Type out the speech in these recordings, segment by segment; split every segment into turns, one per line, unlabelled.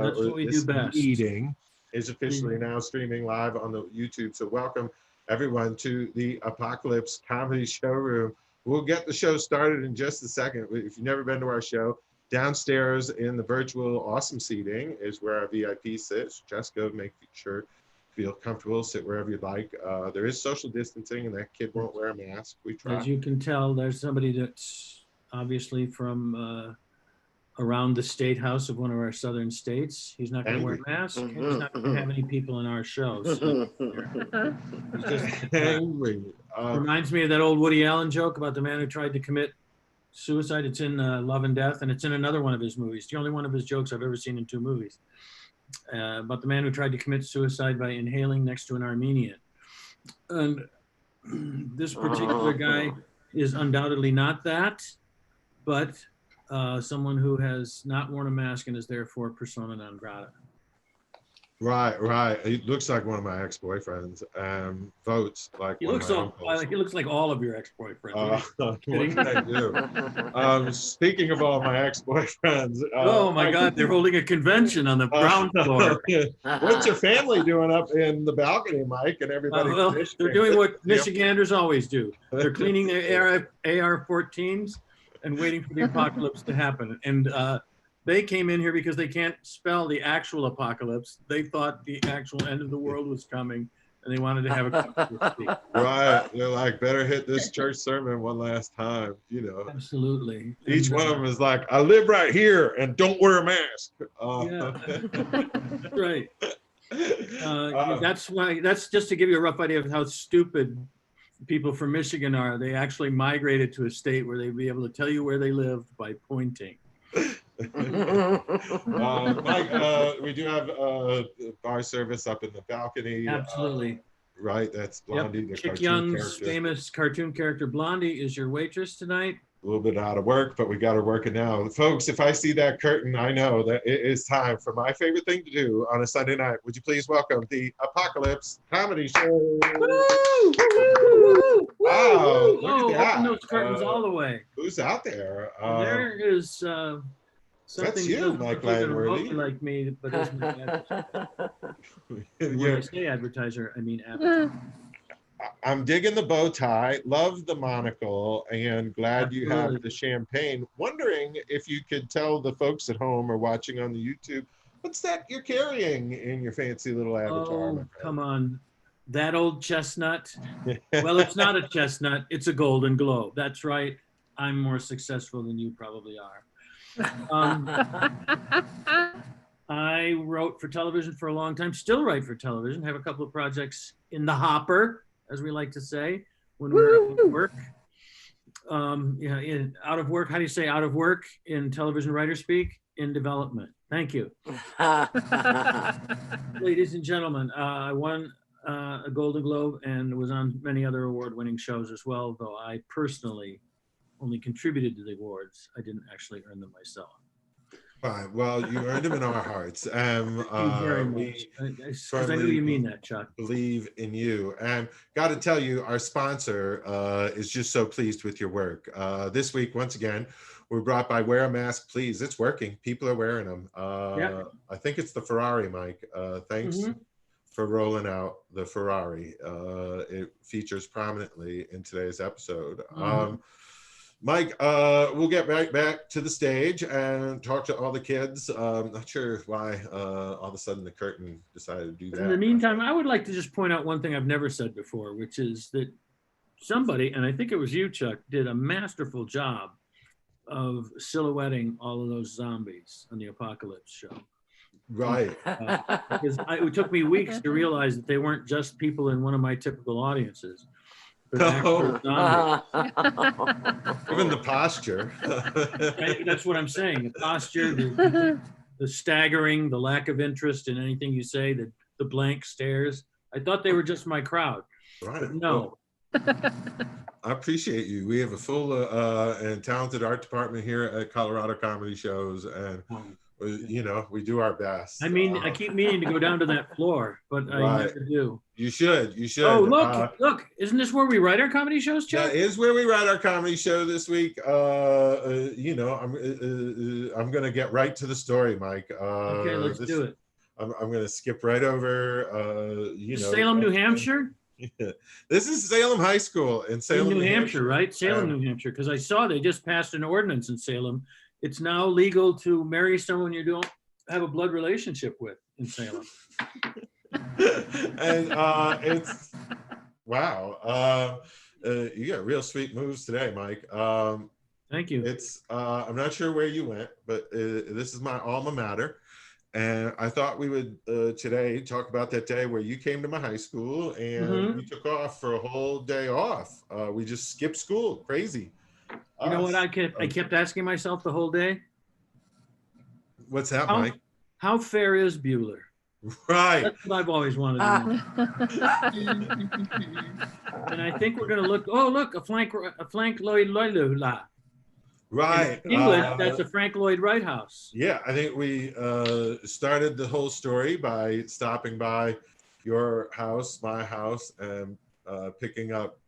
That's what we do best.
Meeting is officially now streaming live on the YouTube. So welcome everyone to the ApocaLips Comedy Showroom. We'll get the show started in just a second. If you've never been to our show, downstairs in the virtual awesome seating is where our VIP sits. Just go make sure feel comfortable, sit wherever you'd like. There is social distancing and that kid won't wear a mask. We try.
As you can tell, there's somebody that's obviously from around the state house of one of our southern states. He's not going to wear a mask. He's not going to have any people in our show. So he's just
angry.
Reminds me of that old Woody Allen joke about the man who tried to commit suicide. It's in Love and Death, and it's in another one of his movies. The only one of his jokes I've ever seen in 2 movies. About the man who tried to commit suicide by inhaling next to an Armenian. And this particular guy is undoubtedly not that, but someone who has not worn a mask and is therefore persona non grata.
Right. He looks like one of my ex-boyfriends. Votes like
He
one
looks
of my uncles.
he looks like all of your ex-boyfriends.
What did I do? Speaking of all my ex-boyfriends.
Oh my God, they're holding a convention on the ground floor.
What's your family doing up in the balcony, Mike, and everybody?
Well, they're doing what Michiganders always do. They're cleaning their AR-14s and waiting for the apocalypse to happen. And they came in here because they can't spell the actual apocalypse. They thought the actual end of the world was coming, and they wanted to have a couple of speak.
Right. They're like, better hit this church sermon one last time, you know.
Absolutely.
Each one of them is like, I live right here and don't wear a mask.
Yeah. That's right. That's just to give you a rough idea of how stupid people from Michigan are. They actually migrated to a state where they'd be able to tell you where they lived by pointing.
Mike, we do have bar service up in the balcony.
Absolutely.
Right, that's Blondie.
Yep. Chick Young's famous cartoon character Blondie is your waitress tonight.
A little bit out of work, but we got her working now. Folks, if I see that curtain, I know that it is time for my favorite thing to do on a Sunday night. Would you please welcome the ApocaLips Comedy Show?
Woo!
Wow, look
at
that.
Open those curtains all the way.
Who's out there?
There is something
that's you, Mike Langworthy.
Like me, but isn't an when I say advertiser, I mean advertiser.
I'm digging the bow tie, love the monocle, and glad you have the champagne. Wondering if you could tell the folks at home or watching on the YouTube, what's that you're carrying in your fancy little avatar?
Oh, come on. That old chestnut? Well, it's not a chestnut. It's a golden globe. That's right. I'm more successful than you probably are. I wrote for television for a long time, still write for television, have a couple of projects in the hopper, as we like to say, when we're out of work. Out of work, how do you say out of work in television writer speak? In development. Thank you. Ladies and gentlemen, I won a Golden Globe and was on many other award-winning shows as well, though I personally only contributed to the awards. I didn't actually earn them myself.
Fine. Well, you earned them in our hearts.
Thank you very much. Because I know you mean that, Chuck.
Believe in you. And got to tell you, our sponsor is just so pleased with your work. This week, once again, we're brought by Wear a Mask, Please. It's working. People are wearing them. I think it's the Ferrari, Mike. Thanks for rolling out the Ferrari. It features prominently in today's episode. Mike, we'll get right back to the stage and talk to all the kids. Not sure why all of a sudden the curtain decided to do that.
In the meantime, I would like to just point out one thing I've never said before, which is that somebody, and I think it was you, Chuck, did a masterful job of silhouetting all of those zombies on the ApocaLips show.
Right.
Because it took me weeks to realize that they weren't just people in one of my typical audiences.
No. Even the posture.
That's what I'm saying. The posture, the staggering, the lack of interest in anything you say, the blank stares. I thought they were just my crowd.
Right.
But no.
I appreciate you. We have a full and talented art department here at Colorado Comedy Shows, and You know, we do our best.
I mean, I keep meaning to go down to that floor, but I
Right.
never do.
You should. You should.
Oh, look! Isn't this where we write our comedy shows, Chuck?
That is where we write our comedy show this week. You know, I'm going to get right to the story, Mike.
Okay, let's do it.
I'm going to skip right over. You know,
Salem, New Hampshire.
This is Salem High School in Salem,
New Hampshire, right? Salem, New Hampshire. Because I saw they just passed an ordinance in Salem. It's now legal to marry someone you don't have a blood relationship with in Salem.
And it's wow. You got real sweet moves today, Mike.
Thank you.
It's I'm not sure where you went, but this is my alma mater. And I thought we would today talk about that day where you came to my high school and we took off for a whole day off. We just skipped school. Crazy.
You know what I kept asking myself the whole day?
What's that, Mike?
How fair is Bueller?
Right.
That's what I've always wanted to know. And I think we're going to look. Oh, look, a Frank Lloyd Wright.
Right.
In English, that's a Frank Lloyd Wright house.
Yeah, I think we started the whole story by stopping by your house, my house, and picking up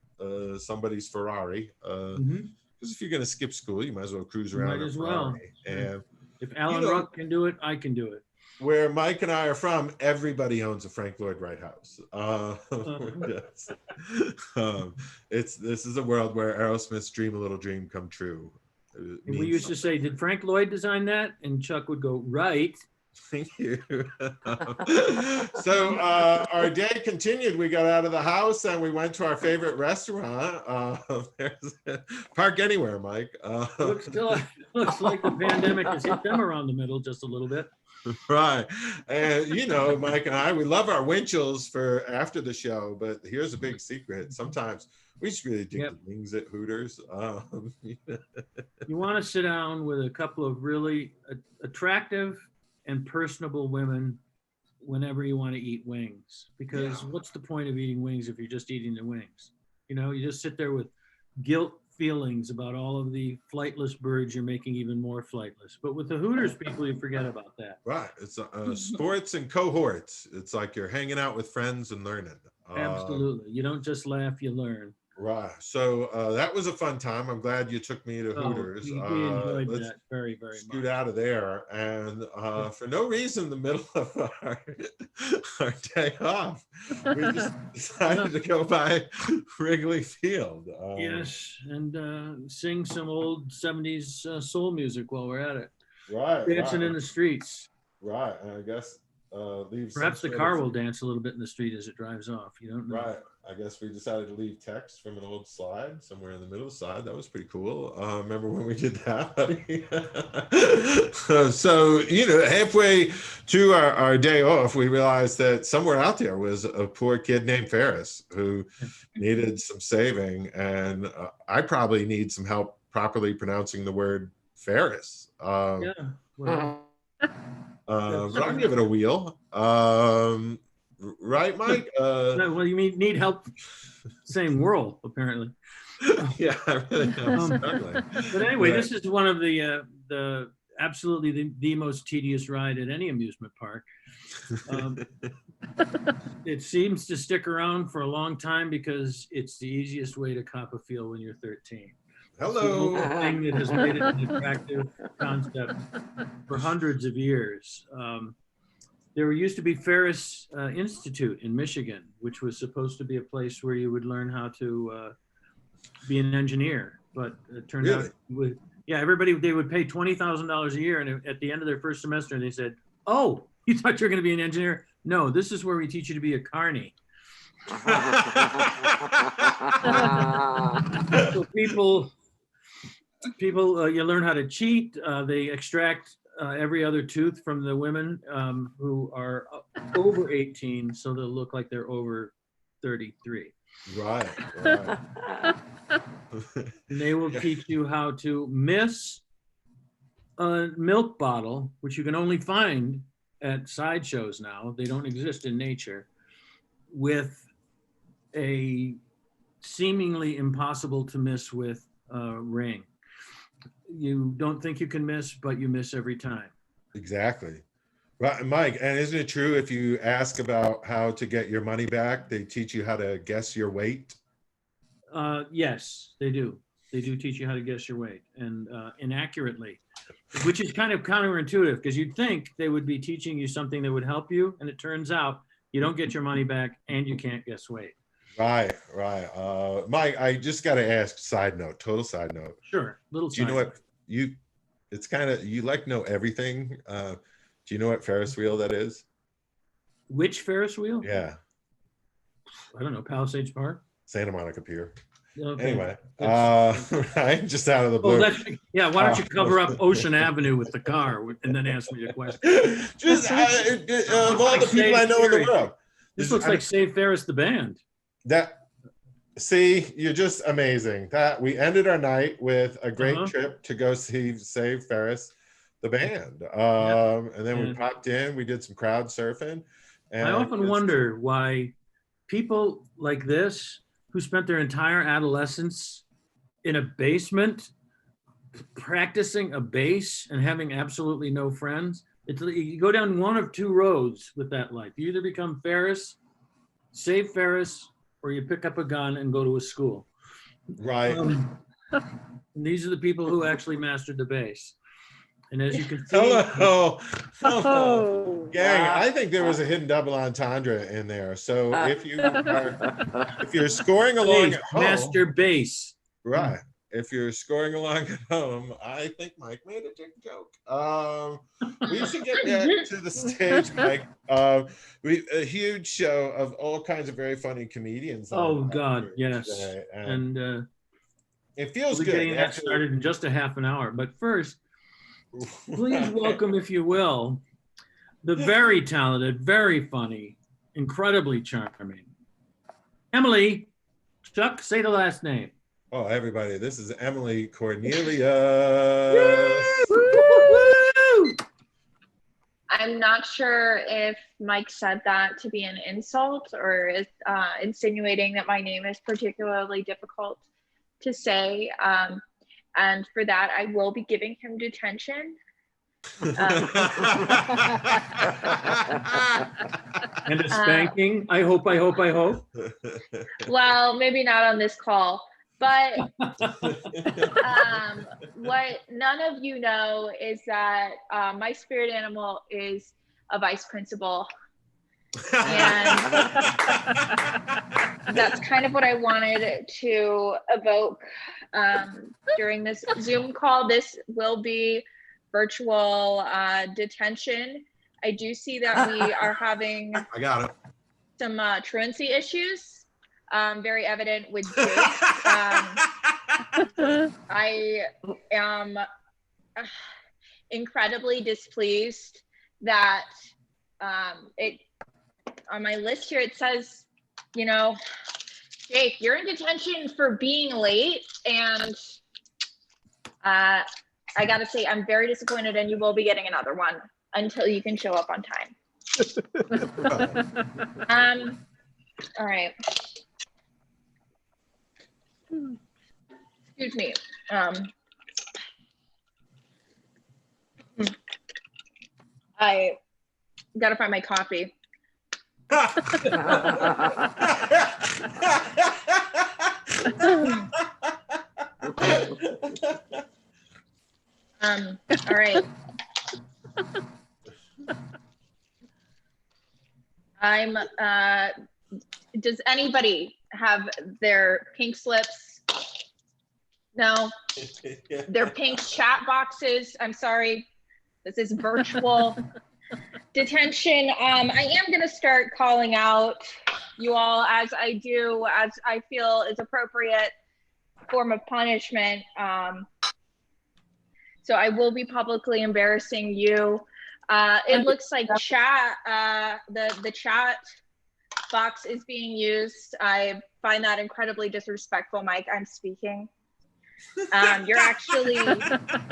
somebody's Ferrari. Because if you're going to skip school, you might as well cruise around.
Might as well.
And
if Alan Ruck can do it, I can do it.
Where Mike and I are from, everybody owns a Frank Lloyd Wright house. This is a world where Aerosmith's "Dream a Little Dream Come True."
We used to say, "Did Frank Lloyd design that?" And Chuck would go, "Right."
Thank you. So our day continued. We got out of the house and we went to our favorite restaurant. Park Anywhere, Mike.
Looks like the pandemic has hit them around the middle just a little bit.
Right. And you know, Mike and I, we love our Winchell's for after the show, but here's a big secret. Sometimes we just really dig the wings at Hooters.
You want to sit down with a couple of really attractive and personable women whenever you want to eat wings, because what's the point of eating wings if you're just eating the wings? You know, you just sit there with guilt feelings about all of the flightless birds you're making even more flightless. But with the Hooters people, you forget about that.
Right. It's sports and cohorts. It's like you're hanging out with friends and learning.
Absolutely. You don't just laugh, you learn.
Right. So that was a fun time. I'm glad you took me to Hooters.
We enjoyed that very, very much.
Scoot out of there. And for no reason, in the middle of our day off, we just decided to go by Wrigley Field.
Yes, and sing some old 70s soul music while we're at it.
Right.
Dancing in the streets.
Right. And I guess leave.
Perhaps the car will dance a little bit in the street as it drives off. You don't know.
Right. I guess we decided to leave text from an old slide somewhere in the middle of the slide. That was pretty cool. Remember when we did that? So, you know, halfway to our day off, we realized that somewhere out there was a poor kid named Ferris who needed some saving. And I probably need some help properly pronouncing the word Ferris.
Yeah. Well,
but I'll give it a wheel. Right, Mike?
Well, you need help saying whirl, apparently.
Yeah, I really am struggling.
But anyway, this is one of the absolutely the most tedious ride at any amusement park. It seems to stick around for a long time because it's the easiest way to cop a feel when you're 13.
Hello.
It's the thing that has made it an attractive concept for hundreds of years. There used to be Ferris Institute in Michigan, which was supposed to be a place where you would learn how to be an engineer. But it turned out, everybody, they would pay $20,000 a year. And at the end of their first semester, they said, "Oh, you thought you were going to be an engineer? No, this is where we teach you to be a carny." So people, you learn how to cheat. They extract every other tooth from the women who are over 18, so they'll look like they're over 33.
Right.
And they will teach you how to miss a milk bottle, which you can only find at sideshows now. They don't exist in nature, with a seemingly impossible to miss with ring. You don't think you can miss, but you miss every time.
Exactly. Right, Mike, and isn't it true if you ask about how to get your money back, they teach you how to guess your weight?
Yes, they do. They do teach you how to guess your weight and inaccurately, which is kind of counterintuitive because you'd think they would be teaching you something that would help you, and it turns out you don't get your money back and you can't guess weight.
Right, right. Mike, I just got to ask, side note, total side note.
Sure, little
Do you know
side.
what it's kind of, you like know everything. Do you know what Ferris wheel that is?
Which Ferris wheel?
Yeah,
I don't know. Palisades Park.
Santa Monica Pier.
Okay.
Anyway,
That's-
right, just out of the
Oh,
blue.
that's yeah. Why don't you cover up Ocean Avenue with the car and then ask me a question?
Just of all the people I know in the world.
This looks like Save Ferris the band.
That, see, you're just amazing. That we ended our night with a great trip to go see Save Ferris the band. And then we popped in, we did some crowd surfing. And
I often wonder why people like this, who spent their entire adolescence in a basement practicing a bass and having absolutely no friends, you go down one of two roads with that life. You either become Ferris, Save Ferris, or you pick up a gun and go to a school.
right.
These are the people who actually mastered the bass. And as you can see,
hello. Gang, I think there was a hidden double entendre in there. So if you're scoring along at home,
master bass.
right? If you're scoring along at home, I think Mike made a joke. We should get that to the stage, Mike. A huge show of all kinds of very funny comedians.
Oh God, yes.
Today.
And
it feels
we're
good.
Getting that started in just a half an hour. But first, please welcome, if you will, the very talented, very funny, incredibly charming Emily. Chuck, say the last name.
Oh, everybody, this is Emily Cornelius.
I'm not sure if Mike said that to be an insult or is insinuating that my name is particularly difficult to say. And for that, I will be giving him detention.
And a spanking. I hope.
Well, maybe not on this call. But what none of you know is that my spirit animal is a vice principal. And that's kind of what I wanted to evoke during this Zoom call. This will be virtual detention. I do see that we are having some truancy issues. Very evident with Jake. I am incredibly displeased that it on my list here it says, you know, Jake, you're in detention for being late, and I gotta say I'm very disappointed, and you will be getting another one until you can show up on time. All right. Excuse me. I gotta find my coffee. All right. I'm does anybody have their pink slips? No, their pink chat boxes. I'm sorry, this is virtual detention. I am gonna start calling out you all as I do, as I feel is appropriate form of punishment. So I will be publicly embarrassing you. It looks like chat, the chat box is being used. I find that incredibly disrespectful, Mike. I'm speaking. You're actually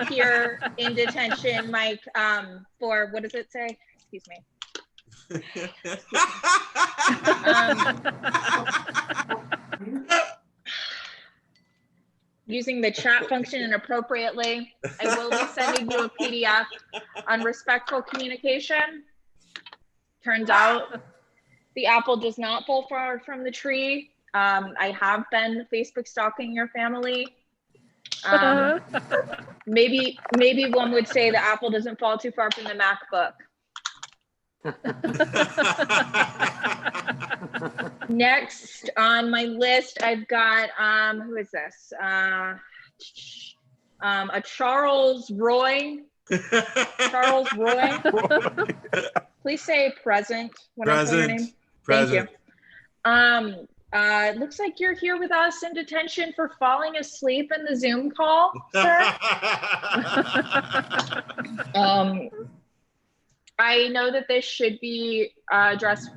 here in detention, Mike, for, what does it say? Excuse me. using the chat function inappropriately. I will be sending you a PDF on respectful communication. Turns out the apple does not fall far from the tree. I have been Facebook stalking your family. Maybe one would say the apple doesn't fall too far from the MacBook. Next on my list, I've got who is this? A Charles Roy. Charles Roy. Please say present when I say your name.
Present.
Thank you. It looks like you're here with us in detention for falling asleep in the Zoom call, sir. I know that this should be addressed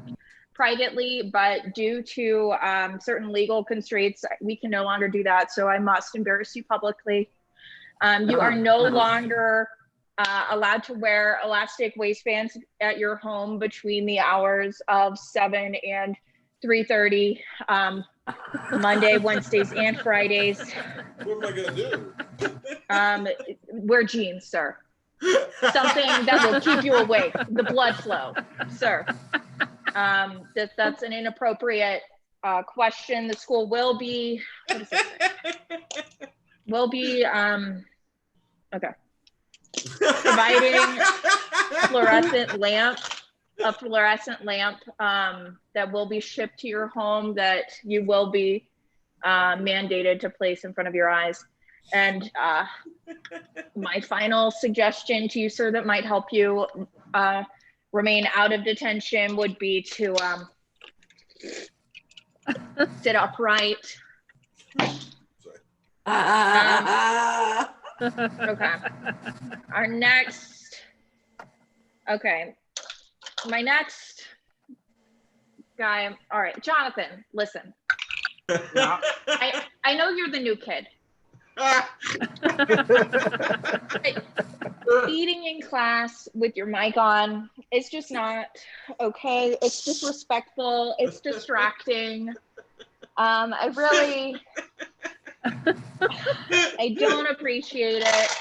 privately, but due to certain legal constraints, we can no longer do that. So I must embarrass you publicly. You are no longer allowed to wear elastic waistbands at your home between the hours of 7 and 3:30, Monday, Wednesdays, and Fridays.
What am I gonna do?
Wear jeans, sir. Something that will keep you awake. The blood flow, sir. That's an inappropriate question. The school will be, what is it? Will be, okay. Providing a fluorescent lamp that will be shipped to your home that you will be mandated to place in front of your eyes. And my final suggestion to you, sir, that might help you remain out of detention would be to sit upright. Okay. Our next, okay. My next guy, all right, Jonathan, listen.
Yeah.
I know you're the new kid. Eating in class with your mic on, it's just not okay. It's disrespectful. It's distracting. I don't appreciate it.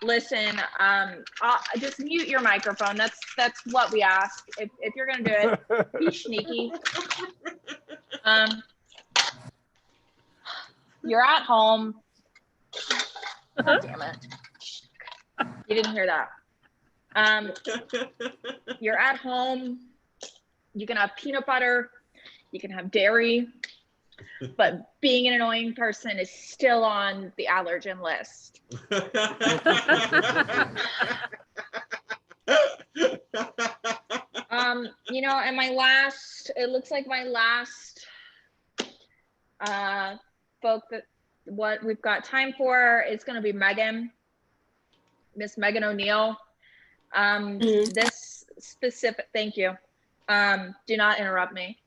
Listen, just mute your microphone. That's what we ask. If you're gonna do it, be sneaky. You're at home. God damn it. You didn't hear that. You're at home. You can have peanut butter. You can have dairy. But being an annoying person is still on the allergen list. You know, and it looks like my last folk that what we've got time for is going to be Miss Megan O'Neill. This specific, thank you. Do not interrupt me.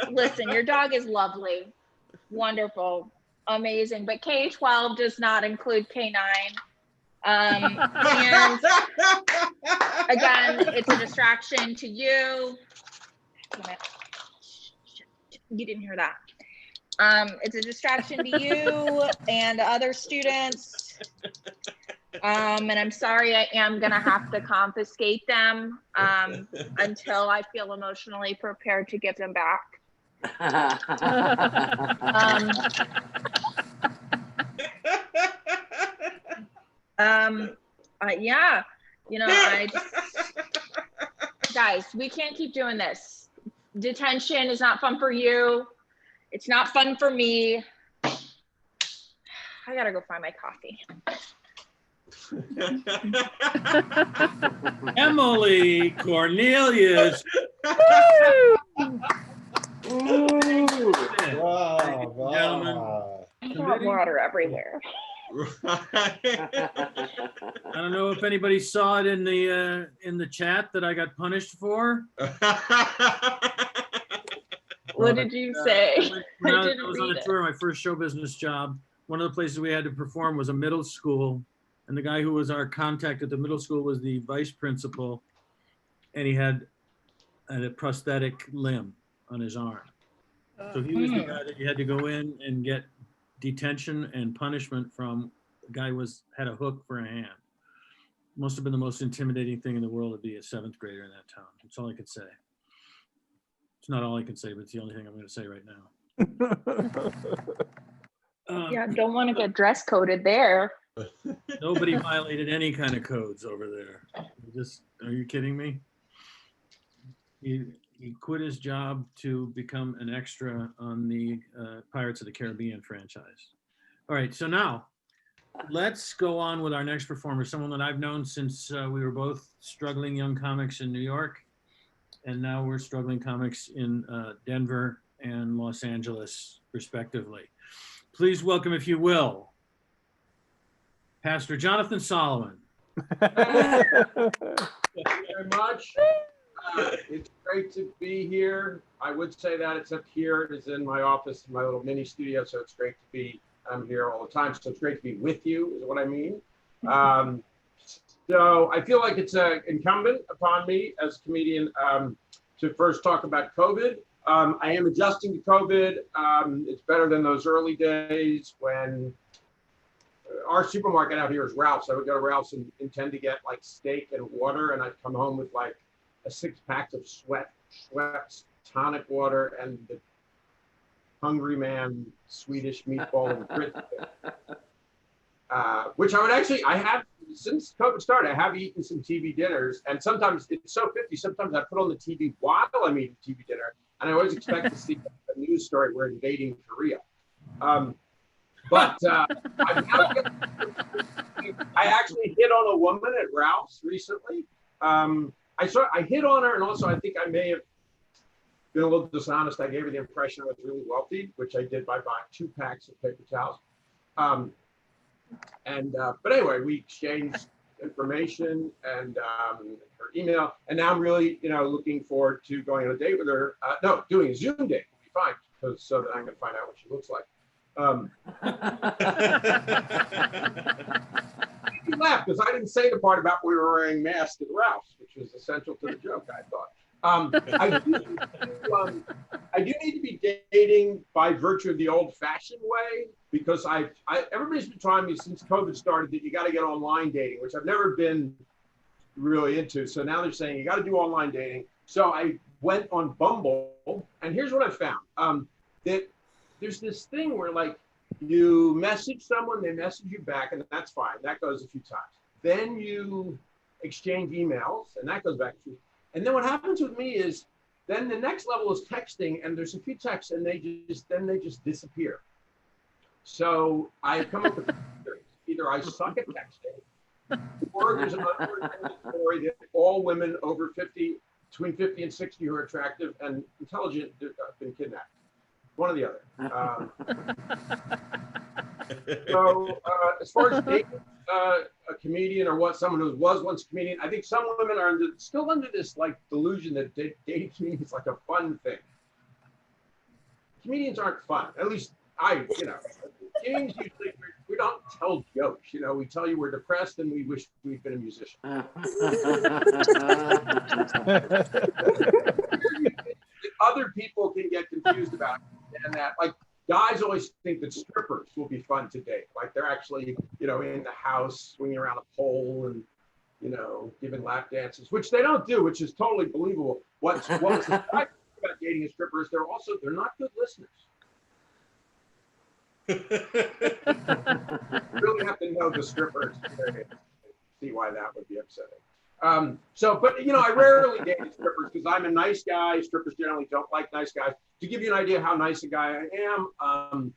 Listen, your dog is lovely, wonderful, amazing, but K-12 does not include K-9. And again, it's a distraction to you. You didn't hear that. It's a distraction to you and other students. And I'm sorry, I am gonna have to confiscate them until I feel emotionally prepared to give them back. Yeah, you know, guys, we can't keep doing this. Detention is not fun for you. It's not fun for me. I gotta go find my coffee.
Emily Cornelius.
Wow,
Gentlemen.
I got water everywhere.
I don't know if anybody saw it in the chat that I got punished for.
What did you say?
When I
didn't
was on
read
a
it.
tour, my first show business job, one of the places we had to perform was a middle school. And the guy who was our contact at the middle school was the vice principal. And he had and a prosthetic limb on his arm. So he was the guy that you had to go in and get detention and punishment from. The guy had a hook for a hand. Must have been the most intimidating thing in the world to be a 7th grader in that town. That's all I could say. It's not all I can say, but it's the only thing I'm going to say right now.
Yeah, don't want to get dress coded there.
Nobody violated any kind of codes over there. Are you kidding me? He quit his job to become an extra on the Pirates of the Caribbean franchise. All right, so now let's go on with our next performer, someone that I've known since we were both struggling young comics in New York, and now we're struggling comics in Denver and Los Angeles, respectively. Please welcome, if you will, Pastor Jonathan Solomon.
Thank you very much. It's great to be here. I would say that, except here it is in my office, my little mini studio, so it's great to be. I'm here all the time, so it's great to be with you, is what I mean. So I feel like it's incumbent upon me as a comedian to first talk about COVID. I am adjusting to COVID. It's better than those early days when our supermarket out here is Ralph's. I would go to Ralph's and intend to get like steak and water, and I'd come home with like a 6-pack of Schweppes tonic water and the Hungry Man Swedish meatball and grit. Which I have, since COVID started, I have eaten some TV dinners, and sometimes it's so 50, sometimes I put on the TV while I'm eating TV dinner, and I always expect to see a news story, we're invading Korea. But I actually hit on a woman at Ralph's recently. I hit on her, and also I think I may have been a little dishonest. I gave her the impression I was really wealthy, which I did by buying 2 packs of paper towels. But anyway, we exchanged information and her email, and now I'm really, looking forward to going on a date with her. No, doing a Zoom date will be fine, so that I can find out what she looks like. You laugh because I didn't say the part about we were wearing masks at Ralph's, which was essential to the joke, I thought. I do need to be dating by virtue of the old-fashioned way, because everybody's been telling me since COVID started that you got to get online dating, which I've never been really into. So now they're saying you got to do online dating. So I went on Bumble, and here's what I found: that there's this thing where like you message someone, they message you back, and that's fine. That goes a few times. Then you exchange emails, and that goes back a few. And then what happens with me is, then the next level is texting, and there's a few texts, and they just disappear. So I come up with either I suck at texting, or there's another story that all women over 50, between 50 and 60 who are attractive and intelligent have been kidnapped. One or the other. So as far as dating a comedian or someone who was once a comedian, I think some women are still under this like delusion that dating comedians is like a fun thing. Comedians aren't fun. At least comedians usually we don't tell jokes. We tell you we're depressed and we wish we'd been a musician. Other people can get confused about it, and that like guys always think that strippers will be fun to date. Like they're actually, in the house swinging around a pole and, giving lap dances, which they don't do, which is totally believable. What's the fact about dating a stripper is they're not good listeners. You really have to know the stripper experience to see why that would be upsetting. But I rarely date strippers because I'm a nice guy. Strippers generally don't like nice guys. To give you an idea of how nice a guy I am,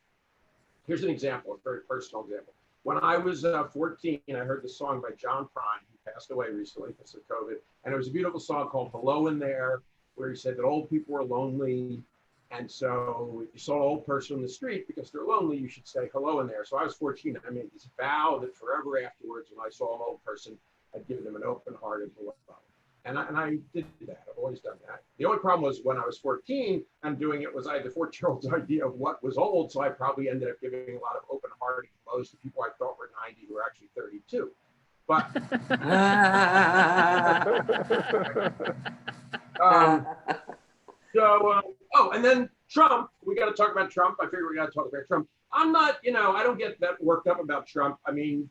here's an example, a very personal example. When I was 14, I heard this song by John Prine, who passed away recently because of COVID. And it was a beautiful song called Hello in There, where he said that old people were lonely. And so if you saw an old person on the street because they're lonely, you should say hello in there. So I was 14. I made this vow that forever afterwards, when I saw an old person, I'd give them an open-hearted hello. And I did that. I've always done that. The only problem was when I was 14 and doing it was I had the 14-year-old's idea of what was old. So I probably ended up giving a lot of open-hearted hellos to people I thought were 90 who were actually 32. But Oh, and then Trump. We got to talk about Trump. I figure we got to talk about Trump. I'm not, I don't get that worked up about Trump. I mean,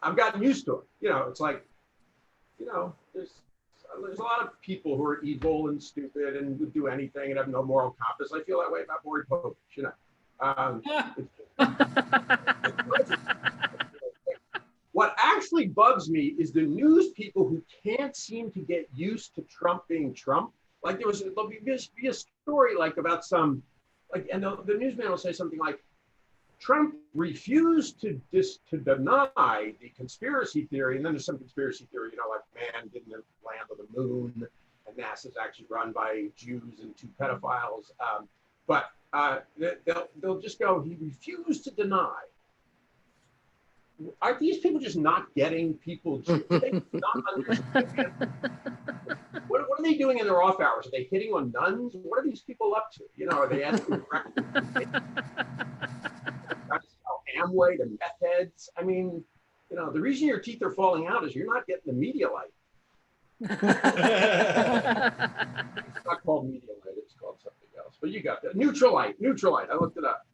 I've gotten used to it. It's like, there's a lot of people who are evil and stupid and would do anything and have no moral compass. I feel that way about Maury Povich, What actually bugs me is the news people who can't seem to get used to Trump being Trump. Like there'll be a story like about some, and the newsman will say something like, Trump refused to deny the conspiracy theory, and then there's some conspiracy theory, like man didn't land on the moon, and NASA's actually run by Jews and 2 pedophiles. But they'll just go, he refused to deny. Are these people just not getting people? They not understand? What are they doing in their off hours? Are they hitting on nuns? What are these people up to? Are they asking Amway to meth heads? I mean, the reason your teeth are falling out is you're not getting the media light. It's not called media light, it's called something else. But you got that. Neutral light. I looked it up.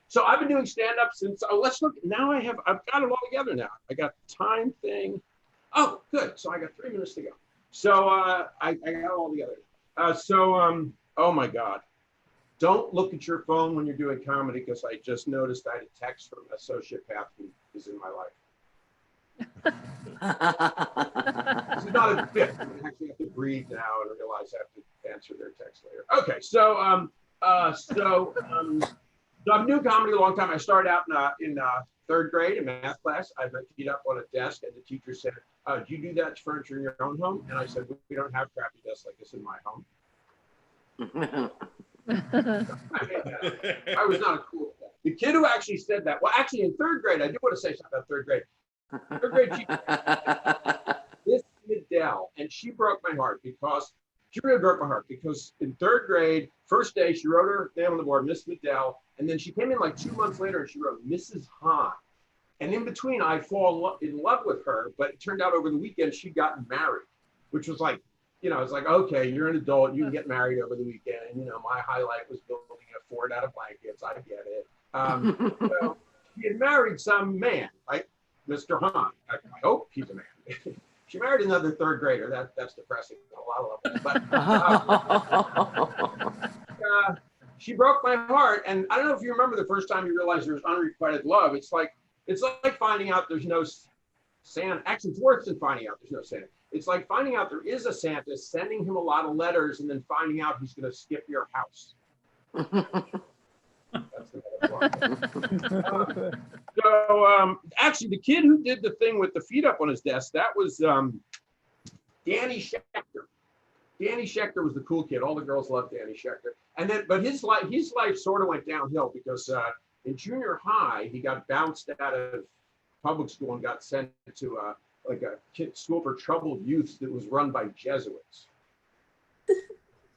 So I've been doing stand-up since, let's look, now I've got it all together now. I got the time thing. Oh, good. So I got 3 minutes to go. So I got it all together. Oh my God. Don't look at your phone when you're doing comedy, because I just noticed I had a text from a sociopath who is in my life. This is not a bit. I actually have to breathe now and realize I have to answer their text later. Okay, so I've been doing comedy a long time. I started out in 3rd grade in math class. I had my feet up on a desk, and the teacher said, "Do you do that furniture in your own home?" And I said, "We don't have crappy desks like this in my home." I was not a cool guy. The kid who actually said that, well, actually in 3rd grade, I do want to say something about 3rd grade. 3rd grade, Miss Middell, and she broke my heart because she really broke my heart because in 3rd grade, first day, she wrote her name on the board, Miss Middell, and then she came in like 2 months later and she wrote Mrs. Hahn. And in between, I fall in love with her, but it turned out over the weekend she'd gotten married, which was like, it's like, okay, you're an adult, you can get married over the weekend. My highlight was building a fort out of blankets. I get it. So she had married some man, right? Mr. Hahn. I hope he's a man. She married another 3rd grader. That's depressing on a lot of levels. But she broke my heart. And I don't know if you remember the first time you realized there's unrequited love. It's like finding out there's no Santa. Actually, it's worse than finding out there's no Santa. It's like finding out there is a Santa, sending him a lot of letters, and then finding out he's going to skip your house. That's the metaphor. Actually, the kid who did the thing with the feet up on his desk, that was Danny Schechter. Danny Schechter was the cool kid. All the girls loved Danny Schechter. And then, but his life sort of went downhill because in junior high, he got bounced out of public school and got sent to a school for troubled youths that was run by Jesuits.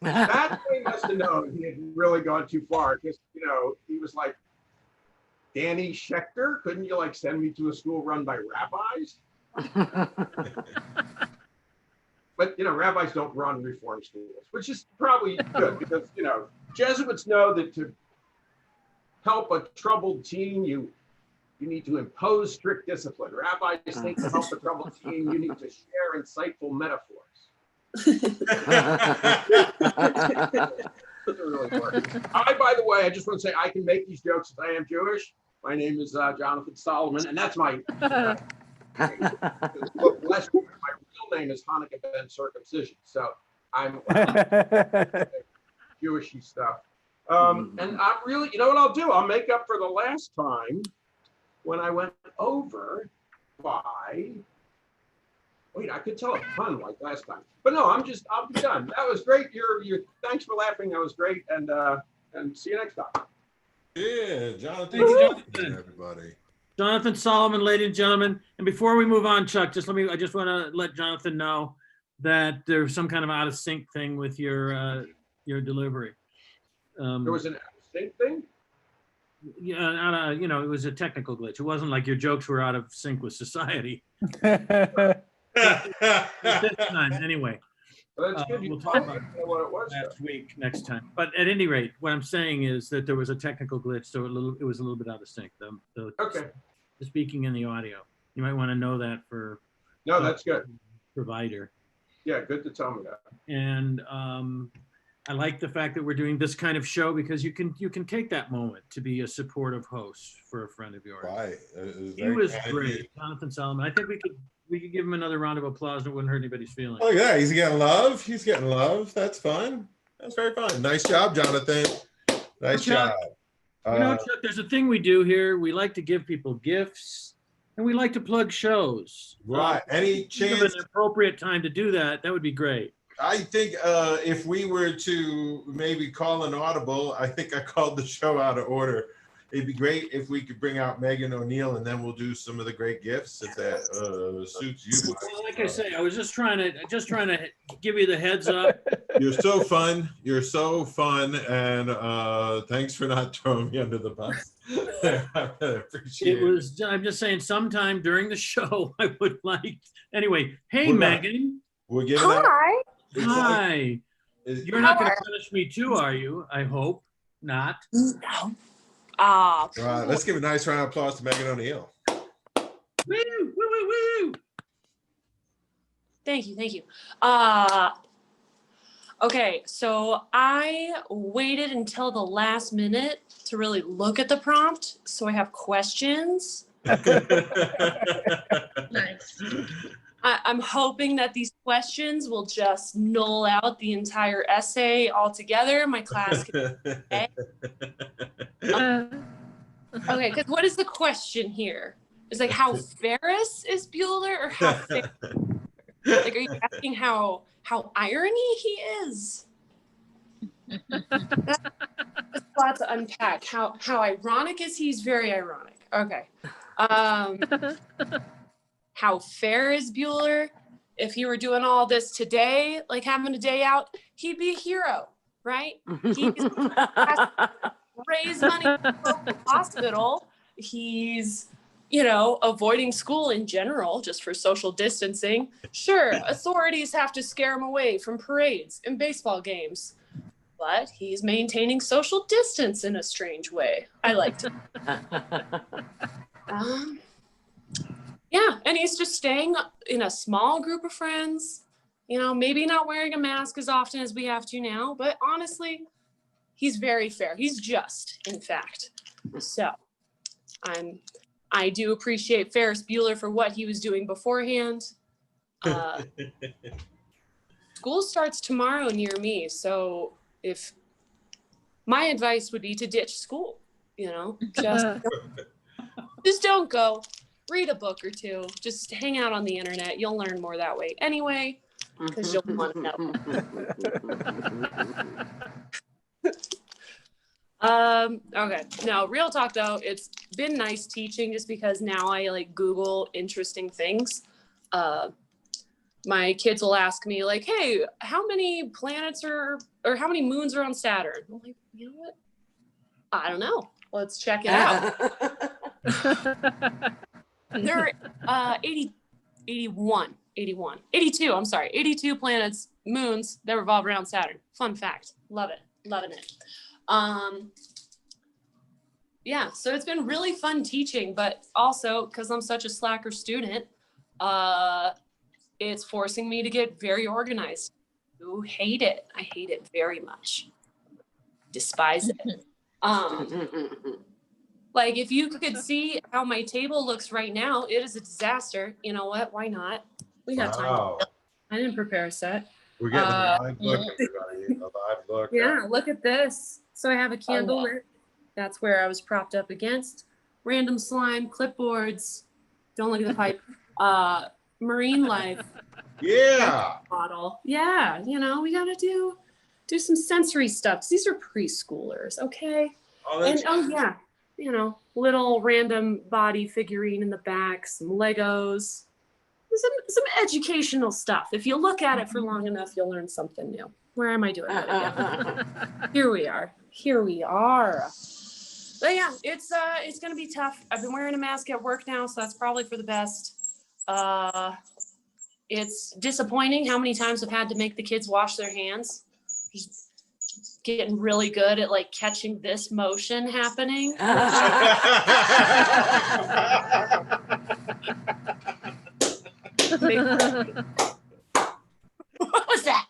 That way must have known he had really gone too far because, he was like, Danny Schechter, couldn't you send me to a school run by rabbis? But, rabbis don't run reform schools, which is probably good because, Jesuits know that to help a troubled teen, you need to impose strict discipline. Rabbis think to help a troubled teen, you need to share insightful metaphors. Doesn't really work. By the way, I just want to say I can make these jokes if I am Jewish. My name is Jonathan Solomon, and that's my my real name is Hanukkah Ben Circumcision. So I'm Jewishy stuff. And I'm really, you know what I'll do? I'll make up for the last time when I went over by. Wait, I could tell a pun like last time, but no, I'll be done. That was great. Thanks for laughing. That was great, and see you next time.
Yeah, Jonathan.
Thank you, Jonathan.
Everybody.
Jonathan Solomon, ladies and gentlemen. And before we move on, Chuck, I just want to let Jonathan know that there's some kind of out of sync thing with your delivery.
There was an out of sync thing?
Yeah, it was a technical glitch. It wasn't like your jokes were out of sync with society. This time, anyway.
Well, that's good. You
We'll
told
talk
me
about
what it was.
last week next time. But at any rate, what I'm saying is that there was a technical glitch, so it was a little bit out of sync. The
Okay.
speaking in the audio. You might want to know that for
No, that's good.
provider.
Yeah, good to tell me that.
And I like the fact that we're doing this kind of show because you can take that moment to be a supportive host for a friend of yours.
Right.
He was great, Jonathan Solomon. I think we could give him another round of applause and it wouldn't hurt anybody's feelings.
Oh yeah, he's getting love. He's getting love. That's fun. That's very fun. Nice job, Jonathan. Nice job.
Chuck, there's a thing we do here. We like to give people gifts and we like to plug shows.
Right. Any chance?
Give an appropriate time to do that. That would be great.
I think if we were to maybe call an audible, I think I called the show out of order. It'd be great if we could bring out Megan O'Neill and then we'll do some of the great gifts if that suits you.
Well, like I say, I was just trying to give you the heads up.
You're so fun. You're so fun. And thanks for not throwing me under the bus. I really appreciate it.
I'm just saying sometime during the show, I would like, anyway, hey,
We're
Megan.
We're giving
Hi.
Hi. You're not going to punish me too, are you? I hope not.
No.
All right, let's give a nice round of applause to Megan O'Neill.
Woo, woo, woo, woo.
Thank you. Okay, so I waited until the last minute to really look at the prompt, so I have questions.
Nice.
I'm hoping that these questions will just null out the entire essay altogether. My class can okay, because what is the question here? It's like how Ferris is Bueller or how like are you asking how irony he is? That's a lot to unpack. How ironic is he? He's very ironic. Okay. How fair is Bueller? If he were doing all this today, like having a day out, he'd be a hero, right? He's raise money for the hospital. He's, avoiding school in general, just for social distancing. Sure, authorities have to scare him away from parades and baseball games, but he's maintaining social distance in a strange way. I liked it. Yeah, and he's just staying in a small group of friends, maybe not wearing a mask as often as we have to now, but honestly, he's very fair. He's just, in fact. So I do appreciate Ferris Bueller for what he was doing beforehand. School starts tomorrow near me, so if my advice would be to ditch school, just don't go. Read a book or two. Just hang out on the internet. You'll learn more that way anyway, because you'll want to know. Okay. No, real talk though, it's been nice teaching just because now I Google interesting things. My kids will ask me hey, how many planets or how many moons are on Saturn? I'm like, you know what? I don't know. Let's check it out. There are 82, I'm sorry, 82 planets, moons that revolve around Saturn. Fun fact. Love it. Loving it. Yeah, so it's been really fun teaching, but also because I'm such a slacker student, it's forcing me to get very organized. I hate it. I hate it very much. Despise it. If you could see how my table looks right now, it is a disaster. You know what? Why not? We got time. I didn't prepare a set.
We're getting a live look, everybody. A live look.
Yeah, look at this. So I have a candle lit. That's where I was propped up against. Random slime, clipboards. Don't look at the pipe. Marine life.
Yeah.
Bottle. Yeah, we gotta do some sensory stuff. These are preschoolers, okay? Little random body figurine in the back, some Legos, some educational stuff. If you look at it for long enough, you'll learn something new. Where am I doing that again? Here we are. But yeah, it's gonna be tough. I've been wearing a mask at work now, so that's probably for the best. it's disappointing how many times I've had to make the kids wash their hands. Just getting really good at like catching this motion happening. What was that?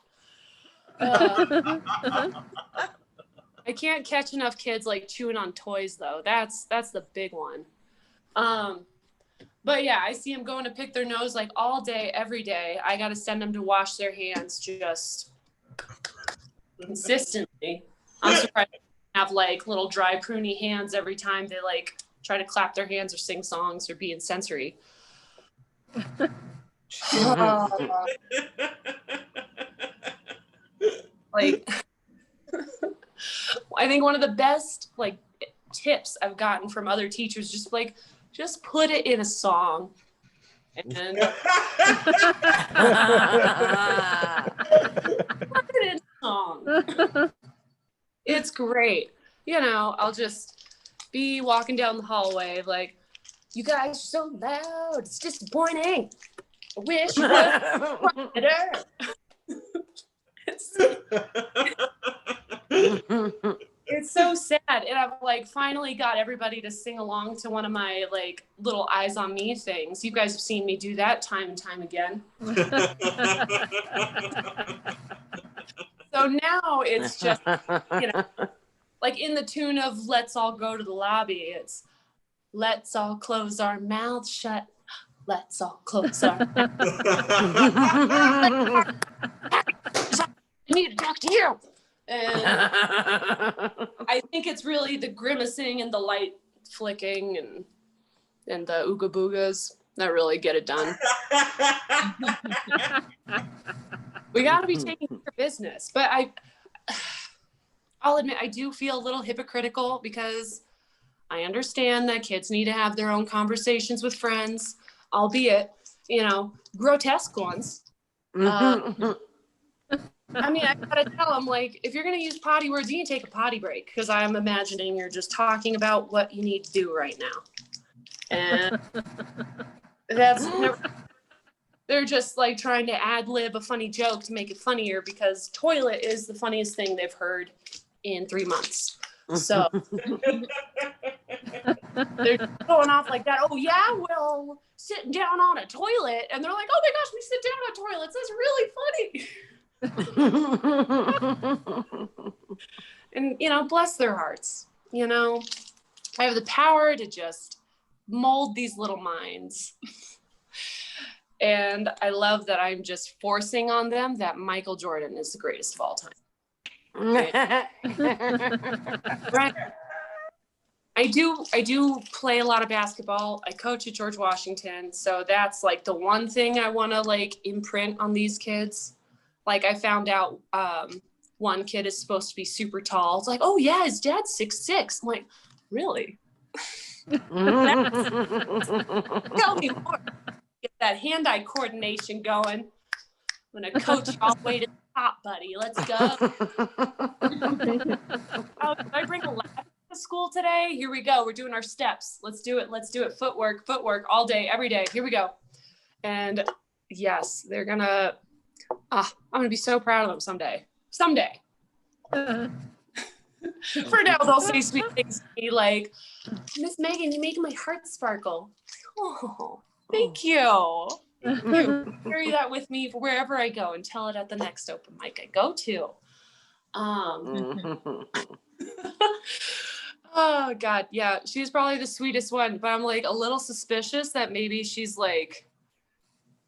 I can't catch enough kids like chewing on toys though. That's the big one. But yeah, I see them going to pick their nose like all day, every day. I got to send them to wash their hands just consistently. I'm surprised they have like little dry pruny hands every time they like try to clap their hands or sing songs or be in sensory. Like, I think one of the best like tips I've gotten from other teachers, just put it in a song. And put it in a song. It's great. You know, I'll just be walking down the hallway like, you guys are so loud, it's disappointing. I wish you were quieter. It's so sad. And I've like finally got everybody to sing along to one of my like little eyes on me things. You guys have seen me do that time and time again. So now it's just, you know, like in the tune of Let's All Go to the Lobby, it's let's all close our mouths shut. Let's all close our I need to talk to you. And I think it's really the grimacing and the light flicking and the ooga boogas that really get it done. We got to be taking care of business. But I'll admit I do feel a little hypocritical because I understand that kids need to have their own conversations with friends, albeit, you know, grotesque ones. I mean, I gotta tell them, like, if you're gonna use potty words, you need to take a potty break, because I'm imagining you're just talking about what you need to do right now. And that's never, they're just like trying to ad-lib a funny joke to make it funnier, because toilet is the funniest thing they've heard in 3 months. So they're going off like that. Oh yeah, well, sitting down on a toilet, and they're like, oh my gosh, we sit down on toilets. That's really funny. And you know, bless their hearts. You know, I have the power to just mold these little minds. And I love that I'm just forcing on them that Michael Jordan is the greatest of all time. Right. I do play a lot of basketball. I coach at George Washington. So that's like the one thing I want to like imprint on these kids. Like I found out one kid is supposed to be super tall. It's like, oh yeah, his dad's 6'6". I'm like, really? Tell me more. Get that hand-eye coordination going. I'm gonna coach you all the way to the top, buddy. Let's go. Oh, did I bring a ladder to school today? Here we go. We're doing our steps. Let's do it. Let's do it. Footwork all day, every day. Here we go. And yes, they're gonna. I'm gonna be so proud of them someday. Someday. For now, they'll say sweet things to me like, Miss Megan, you're making my heart sparkle. Oh, thank you. Carry that with me wherever I go and tell it at the next open mic I go to. Oh God, yeah, she's probably the sweetest one, but I'm like a little suspicious that maybe she's like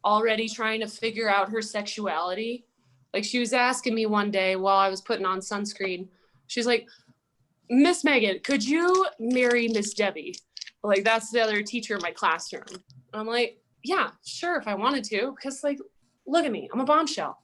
already trying to figure out her sexuality. Like she was asking me one day while I was putting on sunscreen, she's like, Miss Megan, could you marry Miss Debbie? Like that's the other teacher in my classroom. I'm like, yeah, sure, if I wanted to, because like, look at me, I'm a bombshell.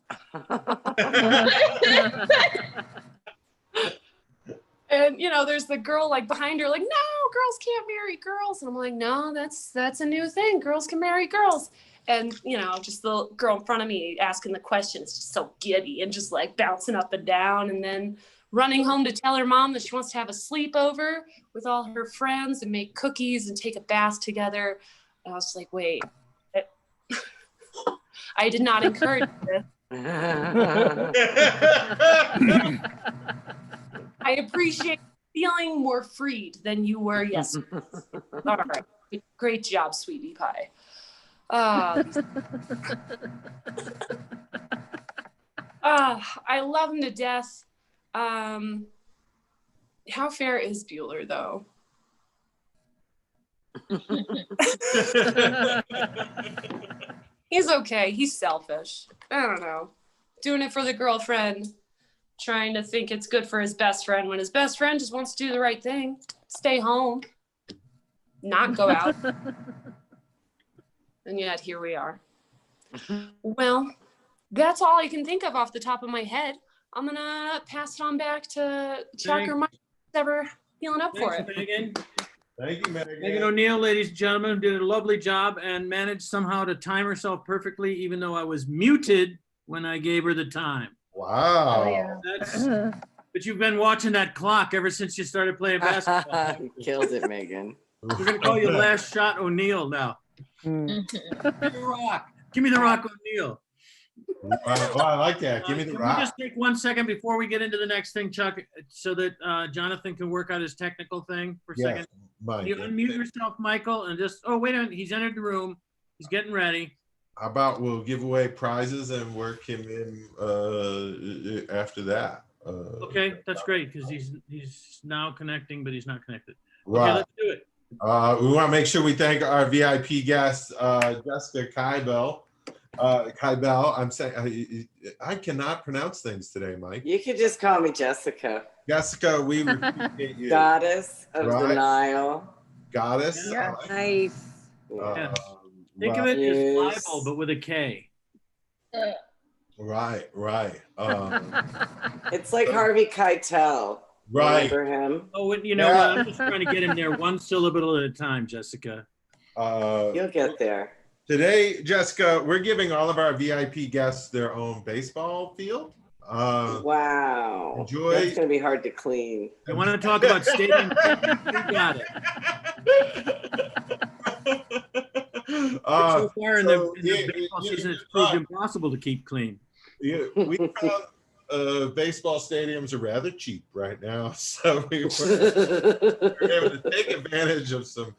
And you know, there's the girl like behind her, like, no, girls can't marry girls. And I'm like, no, that's a new thing. Girls can marry girls. And you know, just the girl in front of me asking the question is just so giddy and just like bouncing up and down, and then running home to tell her mom that she wants to have a sleepover with all her friends and make cookies and take a bath together. And I was like, wait, I did not encourage this. I appreciate feeling more freed than you were yesterday. All right. Great job, sweetie pie. I love him to death. How fair is Bueller, though? He's okay. He's selfish. I don't know. Doing it for the girlfriend, trying to think it's good for his best friend when his best friend just wants to do the right thing. Stay home, not go out. And yet here we are. Well, that's all I can think of off the top of my head. I'm gonna pass it on back to Chuck or Mike, who's ever feeling up for it.
Megan.
Thank you, Megan.
Megan O'Neill, ladies and gentlemen, did a lovely job and managed somehow to time herself perfectly, even though I was muted when I gave her the time.
Wow.
Oh, yeah.
But you've been watching that clock ever since you started playing basketball.
You killed it, Megan.
We're gonna call you Last Shot O'Neill now. Give me the rock. Give me the rock, O'Neill.
Oh, I like that. Give me the
Can we
rock.
just take 1 second before we get into the next thing, Chuck, so that Jonathan can work out his technical thing for a
Yes,
second?
Mike.
Can you unmute yourself, Michael, and just, oh, wait a minute, he's entered the room. He's getting ready.
How about we'll give away prizes and work him in after that?
Okay, that's great, because he's now connecting, but he's not connected. Okay,
Right.
let's do it.
We want to make sure we thank our VIP guest, Jessica Kybell. I'm saying I cannot pronounce things today, Mike.
You could just call me Jessica.
Jessica, we appreciate you.
Goddess of
Right.
the Nile.
Goddess.
Yeah.
Nice.
Yeah. Think of
Right,
it as
Yes.
Bible, but with a K.
right.
It's like Harvey Keitel.
Right.
Remember him?
Oh, you know
Yeah.
what? I'm just trying to get him there one syllable at a time, Jessica.
You'll get there.
Today, Jessica, we're giving all of our VIP guests their own baseball field.
Wow.
enjoy-
That's going to be hard to clean.
I want to talk about stadium. We got it. So far in the baseball season, it's proved impossible to keep clean.
We found baseball stadiums are rather cheap right now, so we were able to take advantage of some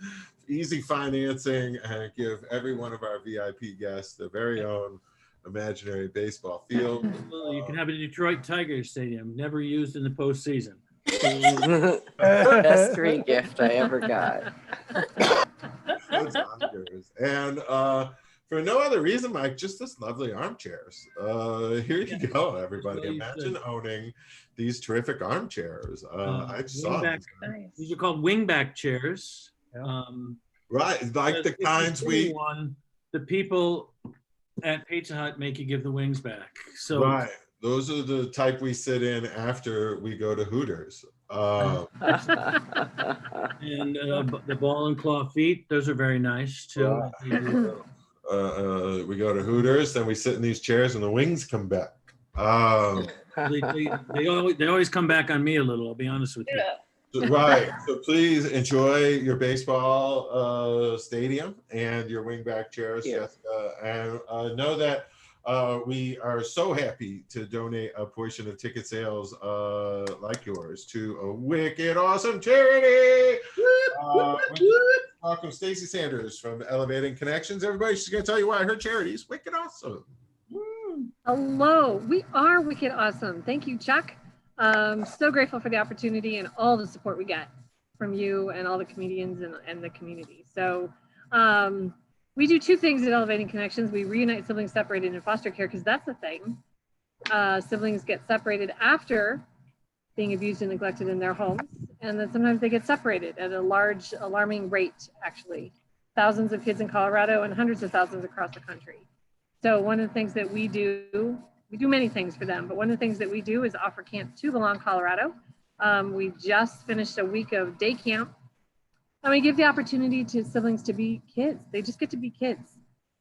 easy financing and give every one of our VIP guests their very own imaginary baseball field.
You can have a Detroit Tigers stadium, never used in the postseason.
Best green gift I ever got.
Those honors. And for no other reason, Mike, just this lovely armchairs. Here you go, everybody.
That's what you
Imagine
said.
owning these terrific armchairs. I just saw
wingback.
them.
Nice.
These are called wingback chairs.
Right, like the
If you
kinds
see one, the people at Pizza Hut make you give the wings back. So
right. Those are the type we sit in after we go to Hooters.
and the ball and claw feet, those are very nice too.
Right. We go to Hooters, then we sit in these chairs, and the wings come back.
They always come back on me a little. I'll be honest with you.
Yeah.
Right. So please enjoy your baseball stadium and your wingback chairs,
Yeah.
Jessica, and know that we are so happy to donate a portion of ticket sales like yours to a wicked awesome charity. Welcome Stacey Sanders from Elevating Connections. Everybody, she's going to tell you why her charity is wicked awesome.
Hello, we are wicked awesome. Thank you, Chuck. So grateful for the opportunity and all the support we get from you and all the comedians and the community. So we do two things at Elevating Connections. We reunite siblings separated in foster care because that's the thing. Siblings get separated after being abused and neglected in their homes. And then sometimes they get separated at a large, alarming rate, actually. Thousands of kids in Colorado and hundreds of thousands across the country. So one of the things that we do many things for them, but one of the things that we do is offer Camp To Belong Colorado. We just finished a week of day camp, and we give the opportunity to siblings to be kids. They just get to be kids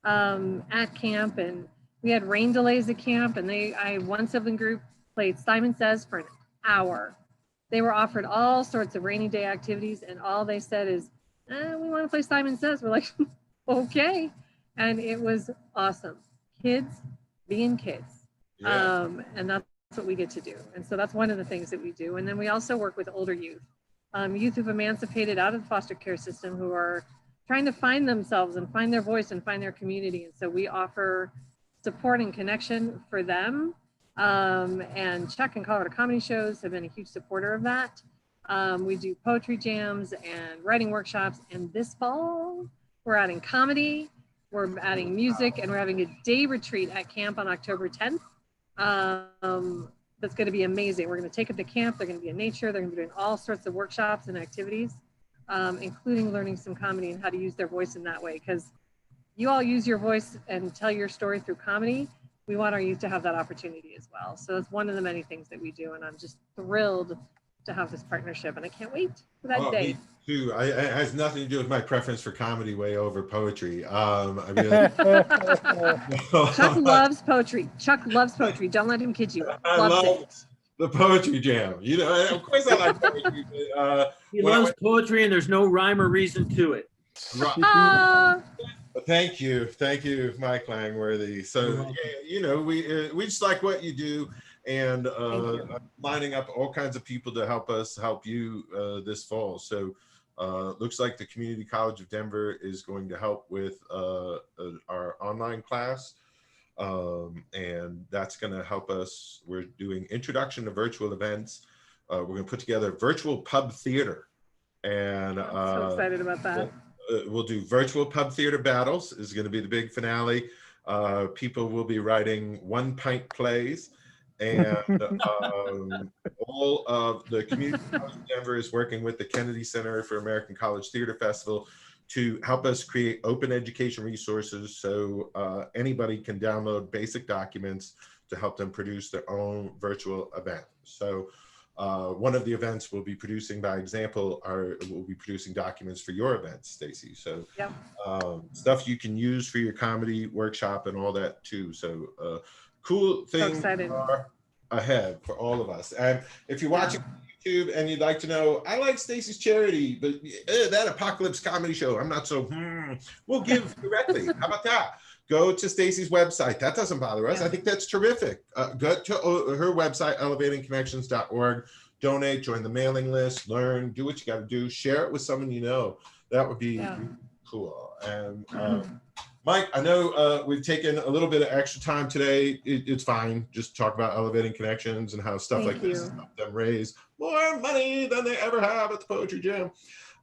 at camp. And we had rain delays at camp, and one sibling group played Simon Says for an hour. They were offered all sorts of rainy day activities, and all they said is, we want to play Simon Says. We're like, okay. And it was awesome. kids being kids.
Yeah.
And that's what we get to do. And so that's one of the things that we do. And then we also work with older youth, youth who've emancipated out of the foster care system, who are trying to find themselves and find their voice and find their community. And so we offer support and connection for them. And Chuck and Colorado Comedy Shows have been a huge supporter of that. We do poetry jams and writing workshops. And this fall, we're adding comedy, we're adding music, and we're having a day retreat at camp on October 10th. That's going to be amazing. We're going to take them to camp. They're going to be in nature. They're going to be doing all sorts of workshops and activities, including learning some comedy and how to use their voice in that way. Because you all use your voice and tell your story through comedy. We want our youth to have that opportunity as well. So it's one of the many things that we do. And I'm just thrilled to have this partnership. And I can't wait for that day.
Me too. It has nothing to do with my preference for comedy way over poetry. I mean,
Chuck loves poetry. Chuck loves poetry. Don't let him kid you.
I love the poetry jam. You know, and of course I like poetry. But,
He loves poetry, and there's no rhyme or reason to it.
Thank you, Mike Langworthy. So yeah, you know, we just like what you do, and lining up all kinds of people to help you this fall. So looks like the Community College of Denver is going to help with our online class, and that's going to help us. We're doing introduction to virtual events. We're going to put together virtual pub theater, and
I'm so excited about that.
We'll do virtual pub theater battles is going to be the big finale. People will be writing 1-pint plays, and all of the Community College of Denver is working with the Kennedy Center for American College Theater Festival to help us create open education resources so anybody can download basic documents to help them produce their own virtual event. So one of the events we'll be producing, by example, we'll be producing documents for your events, Stacy. So
yeah.
Stuff you can use for your comedy workshop and all that too. So cool things are ahead for all of us. And if you're watching YouTube and you'd like to know, I like Stacy's charity, but that ApocaLips comedy show, I'm not so, we'll give directly. How about that? Go to Stacy's website. That doesn't bother us. I think that's terrific. Go to her website, elevatingconnections.org. Donate, join the mailing list, learn, do what you got to do. Share it with someone you know. That would be cool. And Mike, I know we've taken a little bit of extra time today. It's fine. Just talk about elevating connections and how stuff like this help them raise more money than they ever have at the Poetry Jam.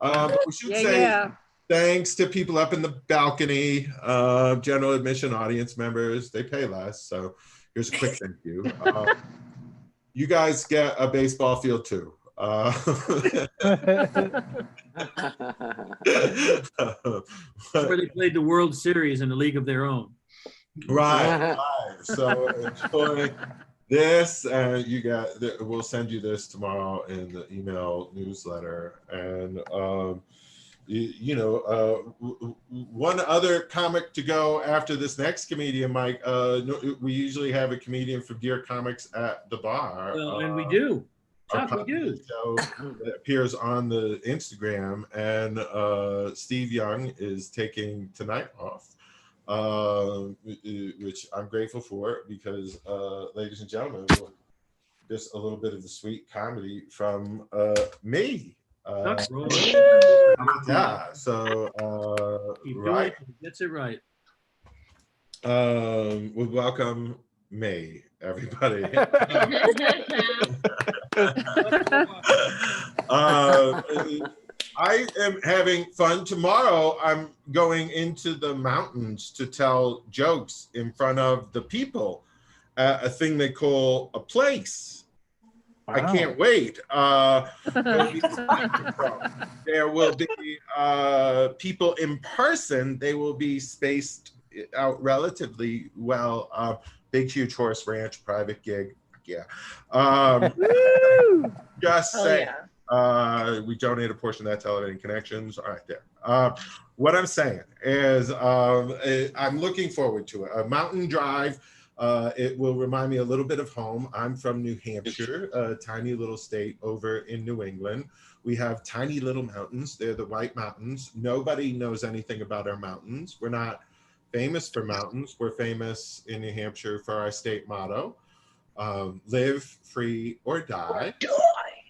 But we should say thanks to people up in the balcony, general admission audience members. They pay less. So here's a quick thank you. You guys get a baseball field too.
Where they played the World Series in a league of their own.
Right. So enjoy this, and we'll send you this tomorrow in the email newsletter. And one other comic to go after this next comedian, Mike. We usually have a comedian from Dear Comics at the bar.
Well, and we do. Chuck, we do.
Show that appears on the Instagram, and Steve Young is taking tonight off, which I'm grateful for because, ladies and gentlemen, just a little bit of the sweet comedy from me. Yeah, so right,
gets it right.
We welcome May, everybody. I am having fun. Tomorrow I'm going into the mountains to tell jokes in front of the people at a thing they call a place. Wow. I can't wait. There will be people in person. They will be spaced out relatively well. Big, huge horse ranch, private gig. Yeah. Just say we donate a portion of that to Elevating Connections. All right, there. What I'm saying is I'm looking forward to it. A mountain drive. It will remind me a little bit of home. I'm from New Hampshire, a tiny little state over in New England. We have tiny little mountains. They're the White Mountains. Nobody knows anything about our mountains. We're not famous for mountains. We're famous in New Hampshire for our state motto, live, free, or die.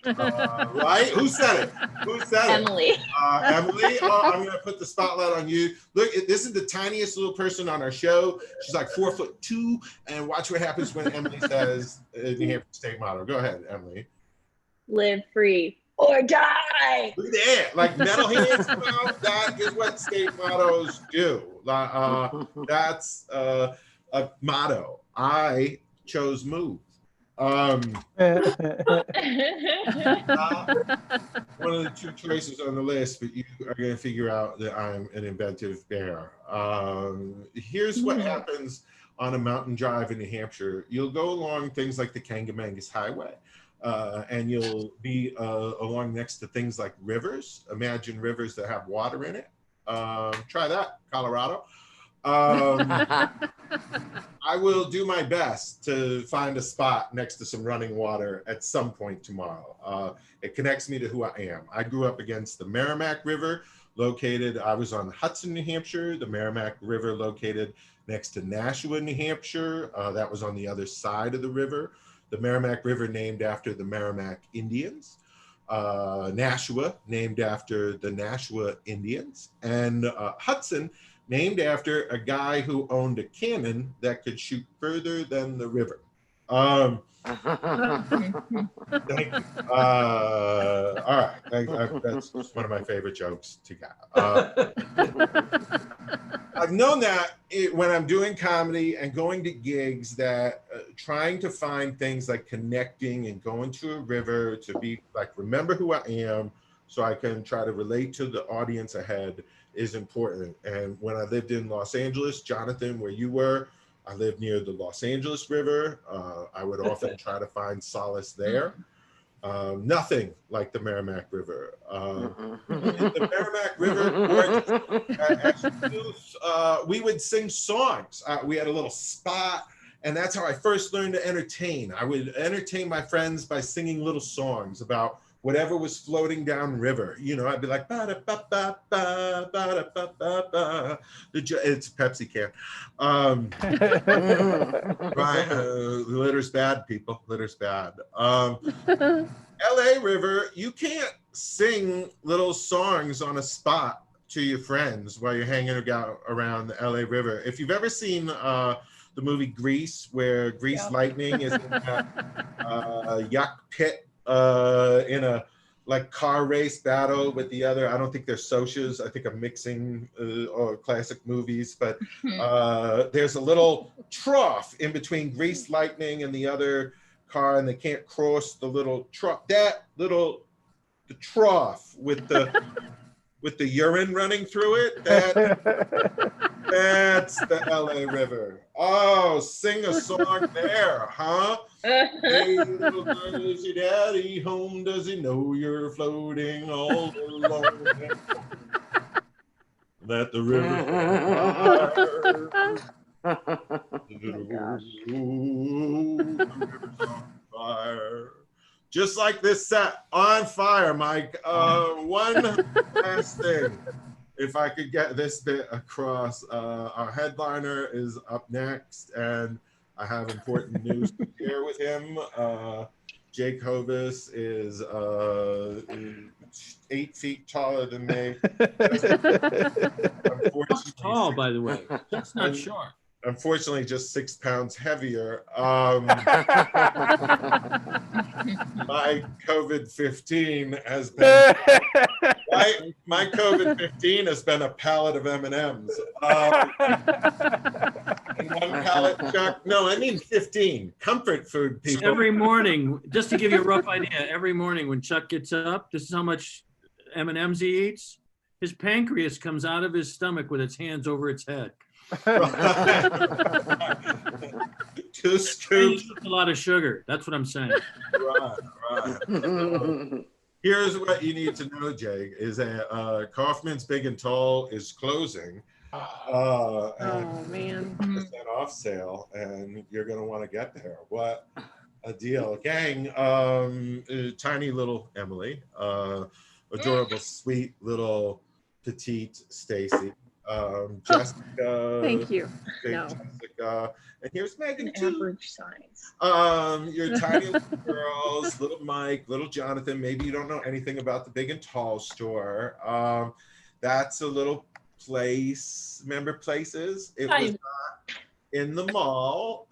Right? Who said it? Who said it?
Emily.
Emily, I'm going to put the spotlight on you. Look, this is the tiniest little person on our show. She's like 4'2", and watch what happens when Emily says New Hampshire state motto. Go ahead, Emily.
Live free or die.
Look at that, like metal hands. Well, that is what state mottos do. That's a motto. I chose move. One of the two choices on the list, but you are going to figure out that I'm an inventive bear. Here's what happens on a mountain drive in New Hampshire. You'll go along things like the Kangamangas Highway, and you'll be along next to things like rivers. Imagine rivers that have water in it. Try that, Colorado. I will do my best to find a spot next to some running water at some point tomorrow. It connects me to who I am. I grew up against the Merrimack River, I was on Hudson, New Hampshire, the Merrimack River located next to Nashua, New Hampshire. That was on the other side of the river. The Merrimack River named after the Merrimack Indians. Nashua named after the Nashua Indians. And Hudson named after a guy who owned a cannon that could shoot further than the river. Thank you. All right, that's just one of my favorite jokes to get. I've known that when I'm doing comedy and going to gigs that trying to find things like connecting and going to a river to be like, remember who I am so I can try to relate to the audience ahead is important. And when I lived in Los Angeles, Jonathan, where you were, I lived near the Los Angeles River. I would often try to find solace there. Nothing like the Merrimack River. The Merrimack River, as youth, we would sing songs. We had a little spot, and that's how I first learned to entertain. I would entertain my friends by singing little songs about whatever was floating down river. You know, I'd be like, ba-da-ba-ba-ba, ba-da-ba-ba-ba. It's a Pepsi can. Right, litter's bad, people, litter's bad. LA River, you can't sing little songs on a spot to your friends while you're hanging around the LA River. If you've ever seen the movie Grease, where Grease Lightning is in that yuck pit in a like car race battle with the other, I don't think they're socias, I think I'm mixing classic movies, but there's a little trough in between Grease Lightning and the other car, and they can't cross the little trough, the trough with the with the urine running through it. That's the LA River. Oh, sing a song there, huh? Hey, little girl, is your daddy home? Does he know you're floating all alone? Let the river fire. Just like this set, on fire, Mike. One last thing. If I could get this bit across, our headliner is up next, and I have important news to share with him. Jake Hovis is 8 feet taller than me.
That's tall, by the way. That's not short.
Unfortunately, just 6 pounds heavier. My COVID-15 has been my COVID-15 has been a pallet of M&Ms. One pallet, Chuck. No, I mean 15. Comfort food, people.
Every morning, just to give you a rough idea, every morning when Chuck gets up, this is how much M&Ms he eats. His pancreas comes out of his stomach with its hands over its head.
2 scoops.
A lot of sugar. That's what I'm saying.
Right. Here's what you need to know, Jake, is that Kaufman's Big and Tall is closing.
Oh, man.
It's an off sale, and you're going to want to get there. What a deal. Gang, tiny little Emily, adorable, sweet little petite Stacy, Jessica.
Thank you.
Big
No.
Jessica. And here's Megan
An
too.
average size.
Your tiny little girls, little Mike, little Jonathan. Maybe you don't know anything about the Big and Tall store. That's a little place. Remember Places? It was not in the mall.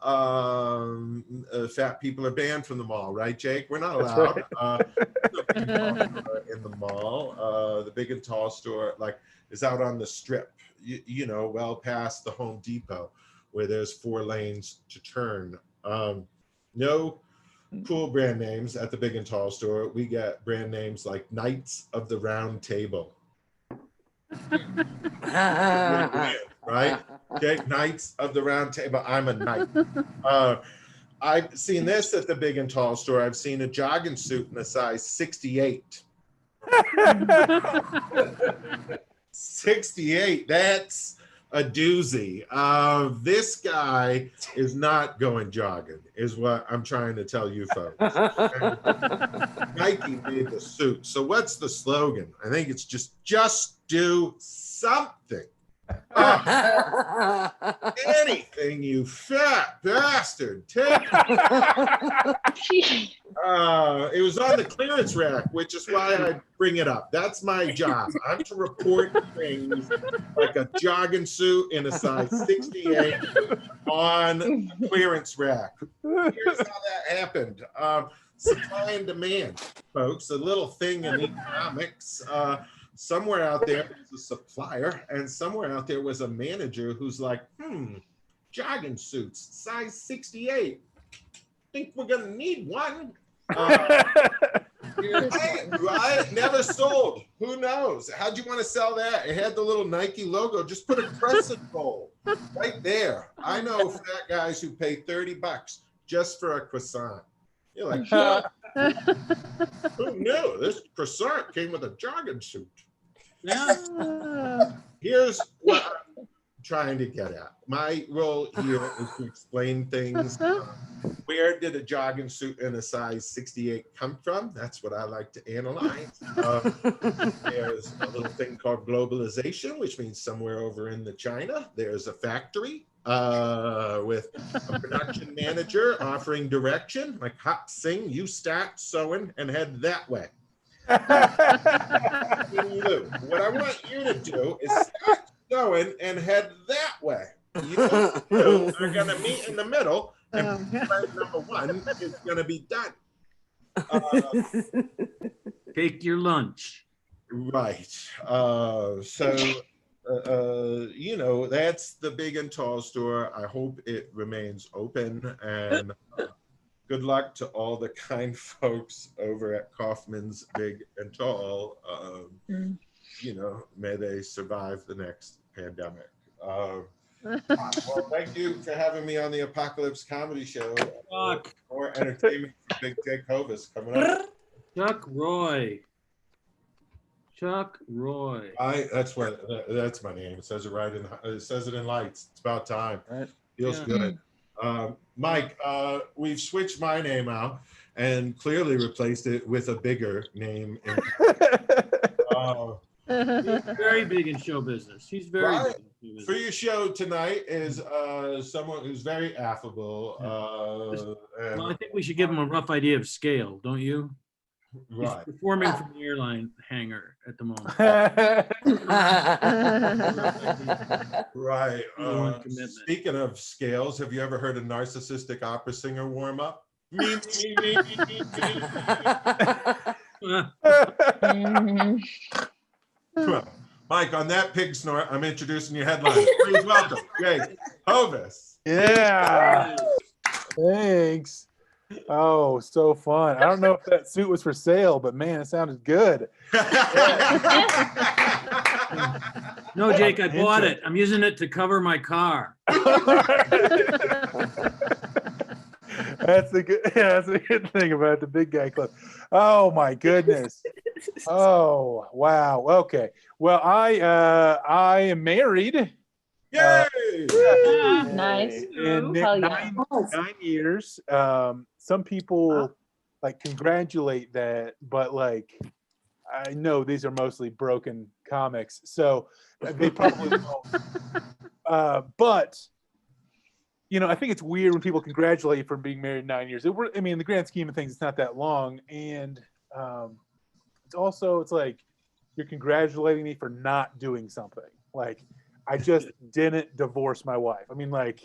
Fat people are banned from the mall, right, Jake? We're not allowed. In the mall. The Big and Tall store, like, is out on the strip. You know, well past the Home Depot, where there's 4 lanes to turn. No cool brand names at the Big and Tall store. We get brand names like Knights of the Round Table. Right? Okay, Knights of the Round Table. I'm a knight. I've seen this at the Big and Tall store. I've seen a jogging suit in a size 68. 68. That's a doozy. This guy is not going jogging, is what I'm trying to tell you folks. Nike made the suit. So what's the slogan? I think it's just do something. Anything, you fat bastard. Take it was on the clearance rack, which is why I bring it up. That's my job. I'm to report things like a jogging suit in a size 68 on a clearance rack. Here's how that happened. Supply and demand, folks. A little thing in economics. Somewhere out there was a supplier, and somewhere out there was a manager who's like, jogging suits, size 68. Think we're gonna need one. Right? Never sold. Who knows? How'd you want to sell that? It had the little Nike logo. Just put a crescent bowl right there. I know fat guys who pay $30 just for a croissant. You're like, who knew? This croissant came with a jogging suit.
Yeah.
Here's what I'm trying to get at. My role here is to explain things. Where did a jogging suit in a size 68 come from? That's what I like to analyze. There's a little thing called globalization, which means somewhere over in China, there's a factory with a production manager offering direction, like Hop Sing, you start sewing and head that way. What I want you to do is start sewing and head that way. You two are going to meet in the middle, and plan number 1 is going to be done.
Take your lunch.
Right. You know, that's the Big and Tall store. I hope it remains open, and good luck to all the kind folks over at Kaufman's Big and Tall. You know, may they survive the next pandemic. Well, thank you for having me on the ApocaLips Comedy Show. More entertainment for Big Jake Hovis coming up.
Chuck Roy. Chuck Roy.
That's my name. It says it right in. It says it in lights. It's about time.
Right.
Feels good. Mike, we've switched my name out and clearly replaced it with a bigger name.
He's very big in show business. He's very big in show business.
For your show tonight is someone who's very affable.
Well, I think we should give him a rough idea of scale, don't you?
Right.
He's performing from the airline hangar at the moment.
Right.
Commitment.
Speaking of scales, have you ever heard a narcissistic opera singer warm up? Me. Well, Mike, on that pig snort, I'm introducing your headline. Please welcome Jake Hovis.
Yeah. Thanks. Oh, so fun. I don't know if that suit was for sale, but man, it sounded good.
No, Jake, I bought it. I'm using it to cover my car.
That's the good thing about the Big Guy Club. Oh my goodness. Oh wow. Okay. Well, I am married.
Yay!
Nice.
In
Hell yeah.
9 years. Some people like congratulate that, but like I know these are mostly broken comics, so they probably won't. But I think it's weird when people congratulate you for being married 9 years. I mean, in the grand scheme of things, it's not that long, and it's like you're congratulating me for not doing something. Like, I just didn't divorce my wife. I mean, like,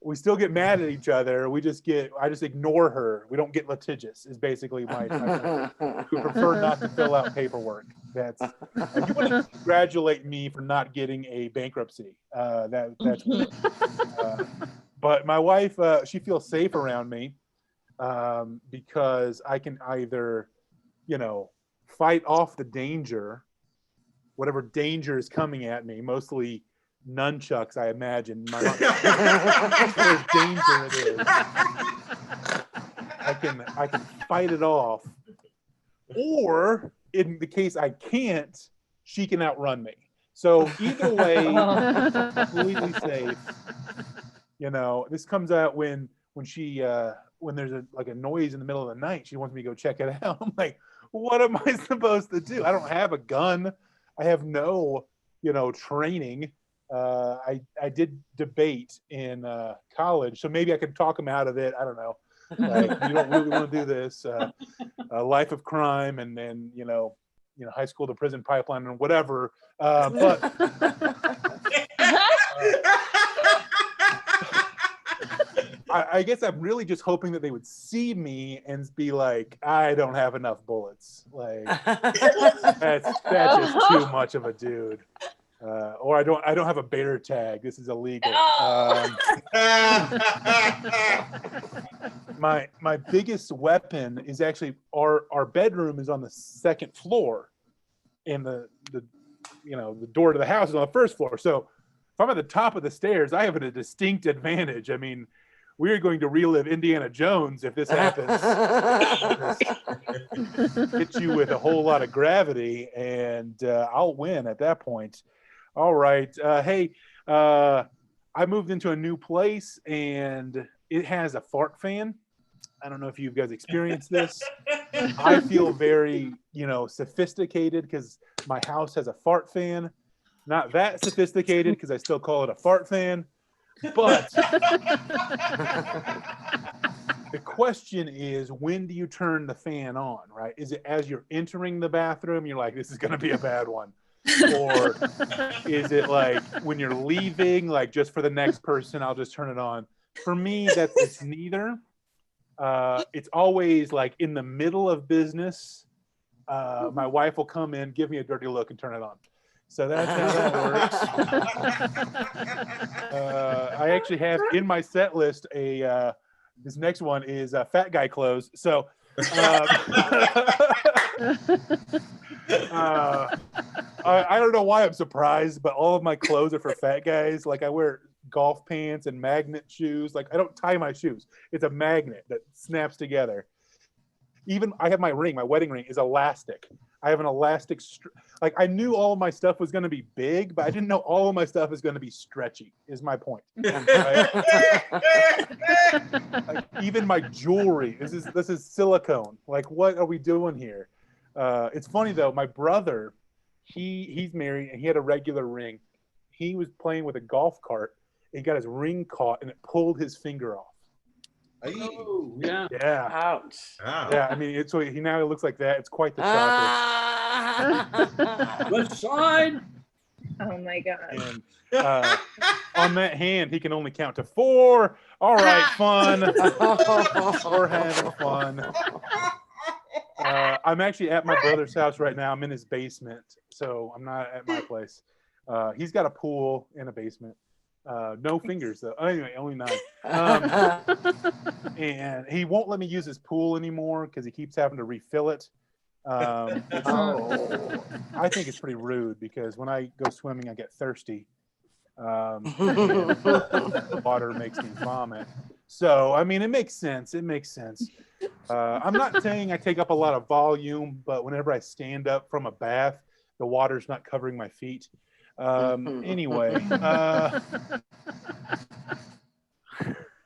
we still get mad at each other. I just ignore her. We don't get litigious is basically my we prefer not to fill out paperwork. And you wouldn't congratulate me for not getting a bankruptcy. That's but my wife, she feels safe around me because I can either, fight off the danger, whatever danger is coming at me, mostly nunchucks, I imagine. Danger it is. I can fight it off, or in the case I can't, she can outrun me. So either way, completely safe. This comes out when there's a noise in the middle of the night. She wants me to go check it out. I'm like, what am I supposed to do? I don't have a gun. I have no, training. I did debate in college, so maybe I could talk him out of it. I don't know. Like, you don't really want to do this. A life of crime, and then high school to prison pipeline and whatever. But I guess I'm really just hoping that they would see me and be like, I don't have enough bullets. Like, that's just too much of a dude. Or I don't have a bear tag. This is illegal. My biggest weapon is actually our bedroom is on the second floor, and the door to the house is on the first floor. So if I'm at the top of the stairs, I have a distinct advantage. I mean, we are going to relive Indiana Jones if this happens. Hit you with a whole lot of gravity, and I'll win at that point. All right. Hey, I moved into a new place, and it has a fart fan. I don't know if you guys experienced this. I feel very, sophisticated because my house has a fart fan. Not that sophisticated because I still call it a fart fan. But the question is, when do you turn the fan on, right? Is it as you're entering the bathroom, you're like, this is going to be a bad one? Or is it like when you're leaving, like just for the next person, I'll just turn it on? For me, it's neither. It's always like in the middle of business. My wife will come in, give me a dirty look, and turn it on. So that's how that works. I actually have in my set list this next one is fat guy clothes. So I don't know why I'm surprised, but all of my clothes are for fat guys. Like, I wear golf pants and magnet shoes. Like, I don't tie my shoes. It's a magnet that snaps together. Even I have my wedding ring is elastic. I have an elastic, like, I knew all of my stuff was going to be big, but I didn't know all of my stuff is going to be stretchy, is my point. Right? Like, even my jewelry, this is silicone. Like, what are we doing here? It's funny though, my brother, he's married and he had a regular ring. He was playing with a golf cart and he got his ring caught and it pulled his finger off.
Oh, yeah.
Yeah.
Ouch.
Wow.
Yeah, I mean, it looks like that. It's quite the shocker.
Left side.
Oh my God.
And on that hand, he can only count to 4. All right, fun. We're having fun. I'm actually at my brother's house right now. I'm in his basement, so I'm not at my place. He's got a pool in a basement. No fingers though. Anyway, only 9. And he won't let me use his pool anymore because he keeps having to refill it. I think it's pretty rude because when I go swimming, I get thirsty. Water makes me vomit. So, I mean, it makes sense. It makes sense. I'm not saying I take up a lot of volume, but whenever I stand up from a bath, the water's not covering my feet. Anyway,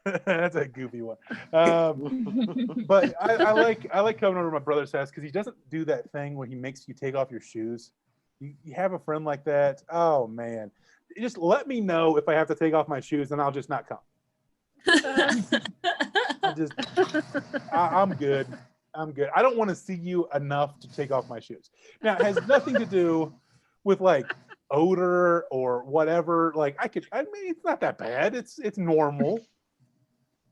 That's a goofy one. But I like coming over to my brother's house because he doesn't do that thing where he makes you take off your shoes. You have a friend like that? Oh man. Just let me know if I have to take off my shoes and I'll just not come. I'm good. I'm good. I don't want to see you enough to take off my shoes. Now, it has nothing to do with like odor or whatever. Like I mean, it's not that bad. It's normal.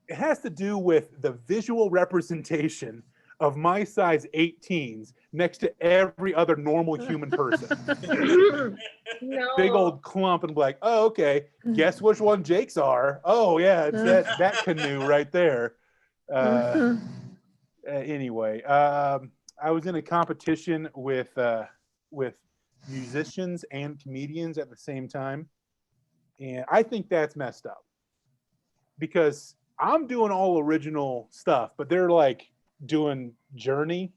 It has to do with the visual representation of my size 18s next to every other normal human person.
No.
Big old clump and be like, oh, okay, guess which one Jake's are? Oh yeah, it's that canoe right there. Anyway, I was in a competition with musicians and comedians at the same time, and I think that's messed up because I'm doing all original stuff, but they're like doing Journey.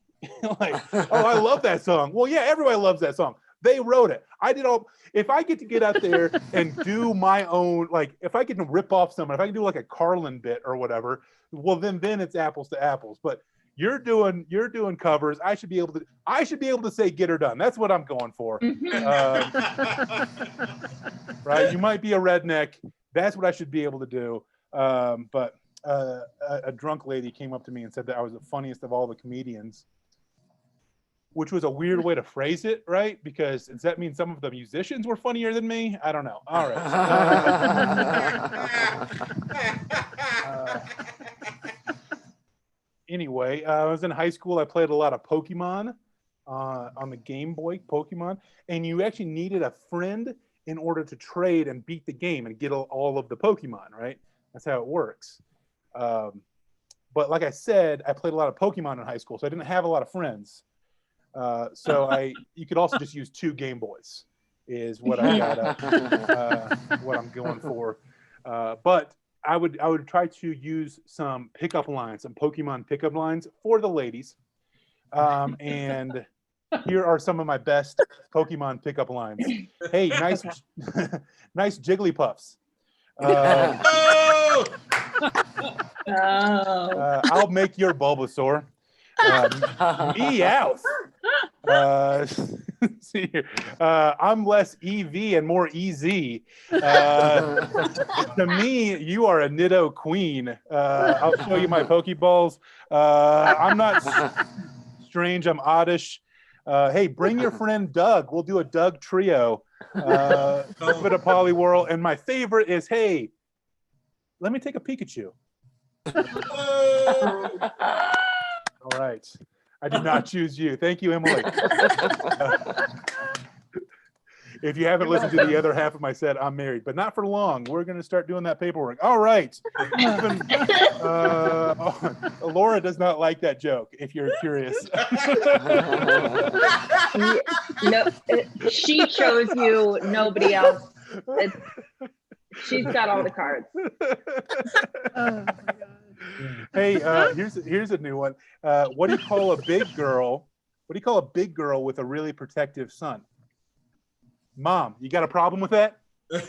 Like, oh, I love that song. Well, yeah, everybody loves that song. They wrote it. I did all. If I get to get out there and do my own, like, if I get to rip off someone, if I can do like a Carlin bit or whatever, well, then it's apples to apples. But you're doing covers. I should be able to say "Get Her Done." That's what I'm going for. Right? You might be a redneck. That's what I should be able to do. But a drunk lady came up to me and said that I was the funniest of all the comedians, which was a weird way to phrase it, right? Because does that mean some of the musicians were funnier than me? I don't know. All right. Anyway, I was in high school. I played a lot of Pokemon on the Game Boy, Pokemon. And you actually needed a friend in order to trade and beat the game and get all of the Pokemon, right? That's how it works. But like I said, I played a lot of Pokemon in high school, so I didn't have a lot of friends. So you could also just use 2 Game Boys is what I got what I'm going for. But I would try to use some pickup lines, some Pokemon pickup lines for the ladies. And here are some of my best Pokemon pickup lines. Hey, nice nice Jigglypuffs. I'll make your Bulbasaur. Meowth. See here. I'm less EV and more EZ. To me, you are a Nido queen. I'll show you my Pokeballs. I'm not strange. I'm oddish. Hey, bring your friend Doug. We'll do a Doug trio. Bit of Poliwhirl. And my favorite is, hey, let me take a Pikachu. All right. I did not choose you. Thank you, Emily. If you haven't listened to the other half of my set, I'm married, but not for long. We're going to start doing that paperwork. All right. Laura does not like that joke, if you're curious.
No, she chose you, nobody else. She's got all the cards.
Oh my God.
Hey, here's a new one. What do you call a big girl? What do you call a big girl with a really protective son? Mom, you got a problem with that? I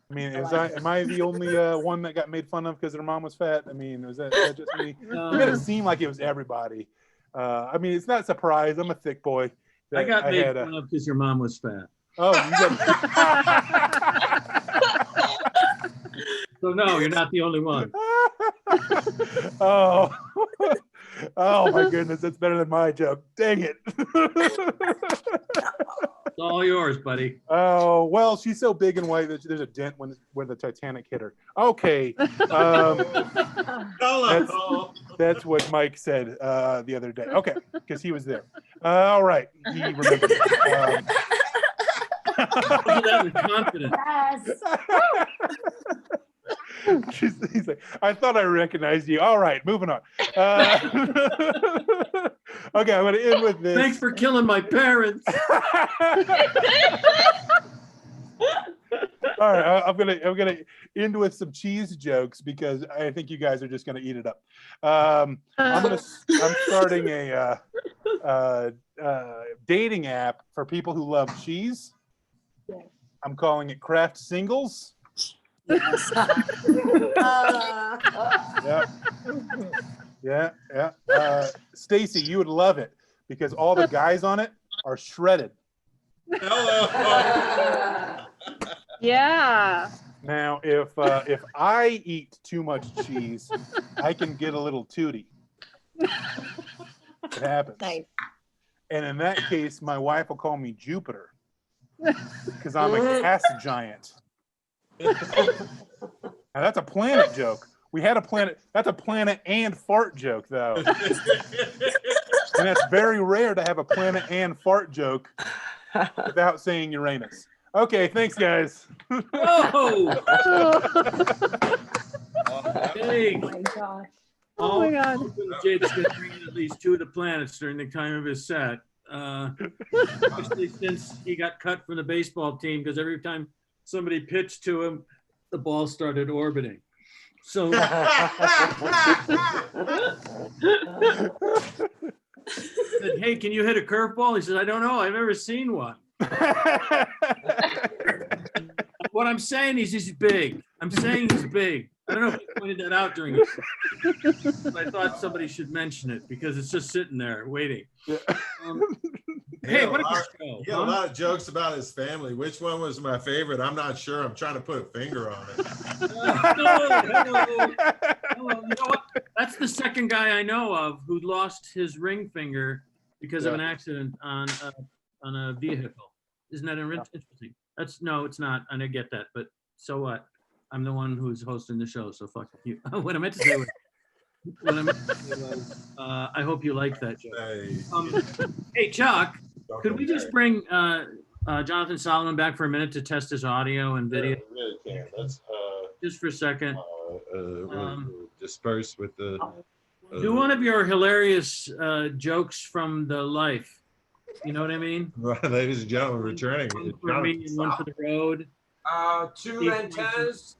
mean, am I the only one that got made fun of because their mom was fat? I mean, was that just me? You made it seem like it was everybody. I mean, it's not a surprise. I'm a thick boy.
I got made fun of because your mom was fat.
Oh, you got.
So no, you're not the only one.
Oh, oh my goodness, that's better than my joke. Dang it.
It's all yours, buddy.
Oh, well, she's so big and white that there's a dent when the Titanic hit her. Okay. That's what Mike said the other day. Okay, because he was there. All right. He remembered.
That was confident.
He's like, I thought I recognized you. All right, moving on. Okay, I'm going to end with this.
Thanks for killing my parents.
All right, I'm gonna end with some cheese jokes because I think you guys are just gonna eat it up. I'm starting a dating app for people who love cheese. I'm calling it Craft Singles.
Yes.
Yeah. Stacy, you would love it because all the guys on it are shredded.
Hello.
Yeah.
Now, if I eat too much cheese, I can get a little tooty. It happens.
Nice.
And in that case, my wife will call me Jupiter because I'm a gas giant. Now that's a planet joke. We had a planet. That's a planet and fart joke, though. And it's very rare to have a planet and fart joke without saying Uranus. Okay, thanks, guys.
Whoa! Hey,
Oh my gosh.
Oh my God.
Jake's going to bring in at least 2 of the planets during the time of his set. Especially since he got cut from the baseball team because every time somebody pitched to him, the ball started orbiting. So, said, hey, can you hit a curveball? He said, I don't know. I've never seen one. What I'm saying is he's big. I'm saying he's big. I don't know if he pointed that out during it. But I thought somebody should mention it because it's just sitting there waiting. Hey, what a good show.
He had a lot of jokes about his family. Which one was my favorite? I'm not sure. I'm trying to put a finger on it.
Hello. You know what? That's the second guy I know of who lost his ring finger because of an accident on a vehicle. Isn't that interesting? No, it's not. And I get that, but so what? I'm the one who's hosting the show, so fuck you. What I meant to say was, I hope you like that joke. Hey, Chuck, could we just bring Jonathan Solomon back for a minute to test his audio and video?
Yeah, we really can. Let's
just for a second.
we'll disperse with the.
Do one of your hilarious jokes from the life. You know what I mean?
Right, ladies and gentlemen, returning.
One for me and one for the road.
Two antennas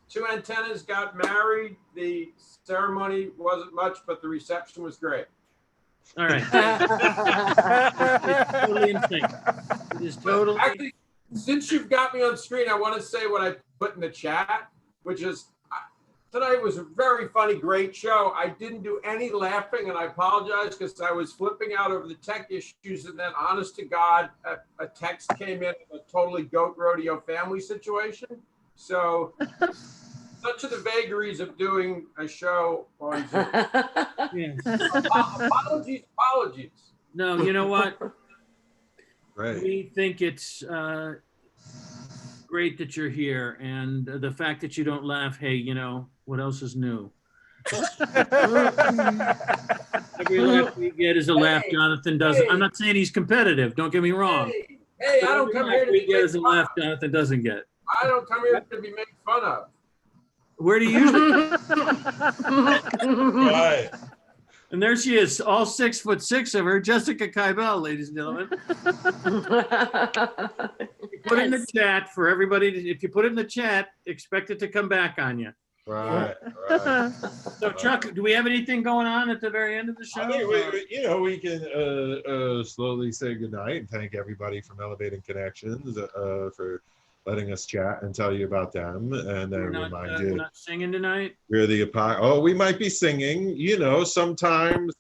got married. The ceremony wasn't much, but the reception was great.
All right. It's totally in sync. It is totally.
Actually, since you've got me on screen, I want to say what I put in the chat, which is tonight was a very funny, great show. I didn't do any laughing, and I apologize because I was flipping out over the tech issues, and then, honest to God, a text came in of a totally goat rodeo family situation. So, such are the vagaries of doing a show on Zoom.
Yes.
Apologies.
No, you know what?
Right.
We think it's great that you're here, and the fact that you don't laugh, hey, you know, what else is new? Every laugh we get is a laugh Jonathan doesn't. I'm not saying he's competitive, don't get me wrong.
Hey, I don't come here to be
made fun of. Laugh Jonathan doesn't get.
I don't come here to be made fun of.
Where do you usually?
Right.
And there she is, all 6'6" of her, Jessica Kybell, ladies and gentlemen. Put it in the chat for everybody. If you put it in the chat, expect it to come back on you.
Right.
So Chuck, do we have anything going on at the very end of the show?
I think we can slowly say goodnight and thank everybody from Elevating Connections for letting us chat and tell you about them, and then remind you
we're not singing tonight.
We're the we might be singing. You know, sometimes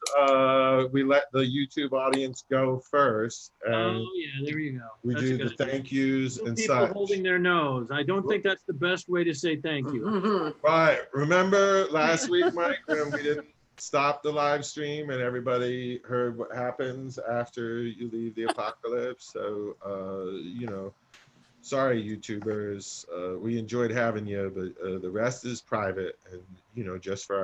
we let the YouTube audience go first. And
oh yeah, there you go.
We do the thank yous and
people
such.
Holding their nose. I don't think that's the best way to say thank you.
Right. Remember last week, Mike, when we didn't stop the live stream and everybody heard what happens after you leave the apocalypse? So you know. Sorry, YouTubers. We enjoyed having you, but the rest is private and, you know, just for our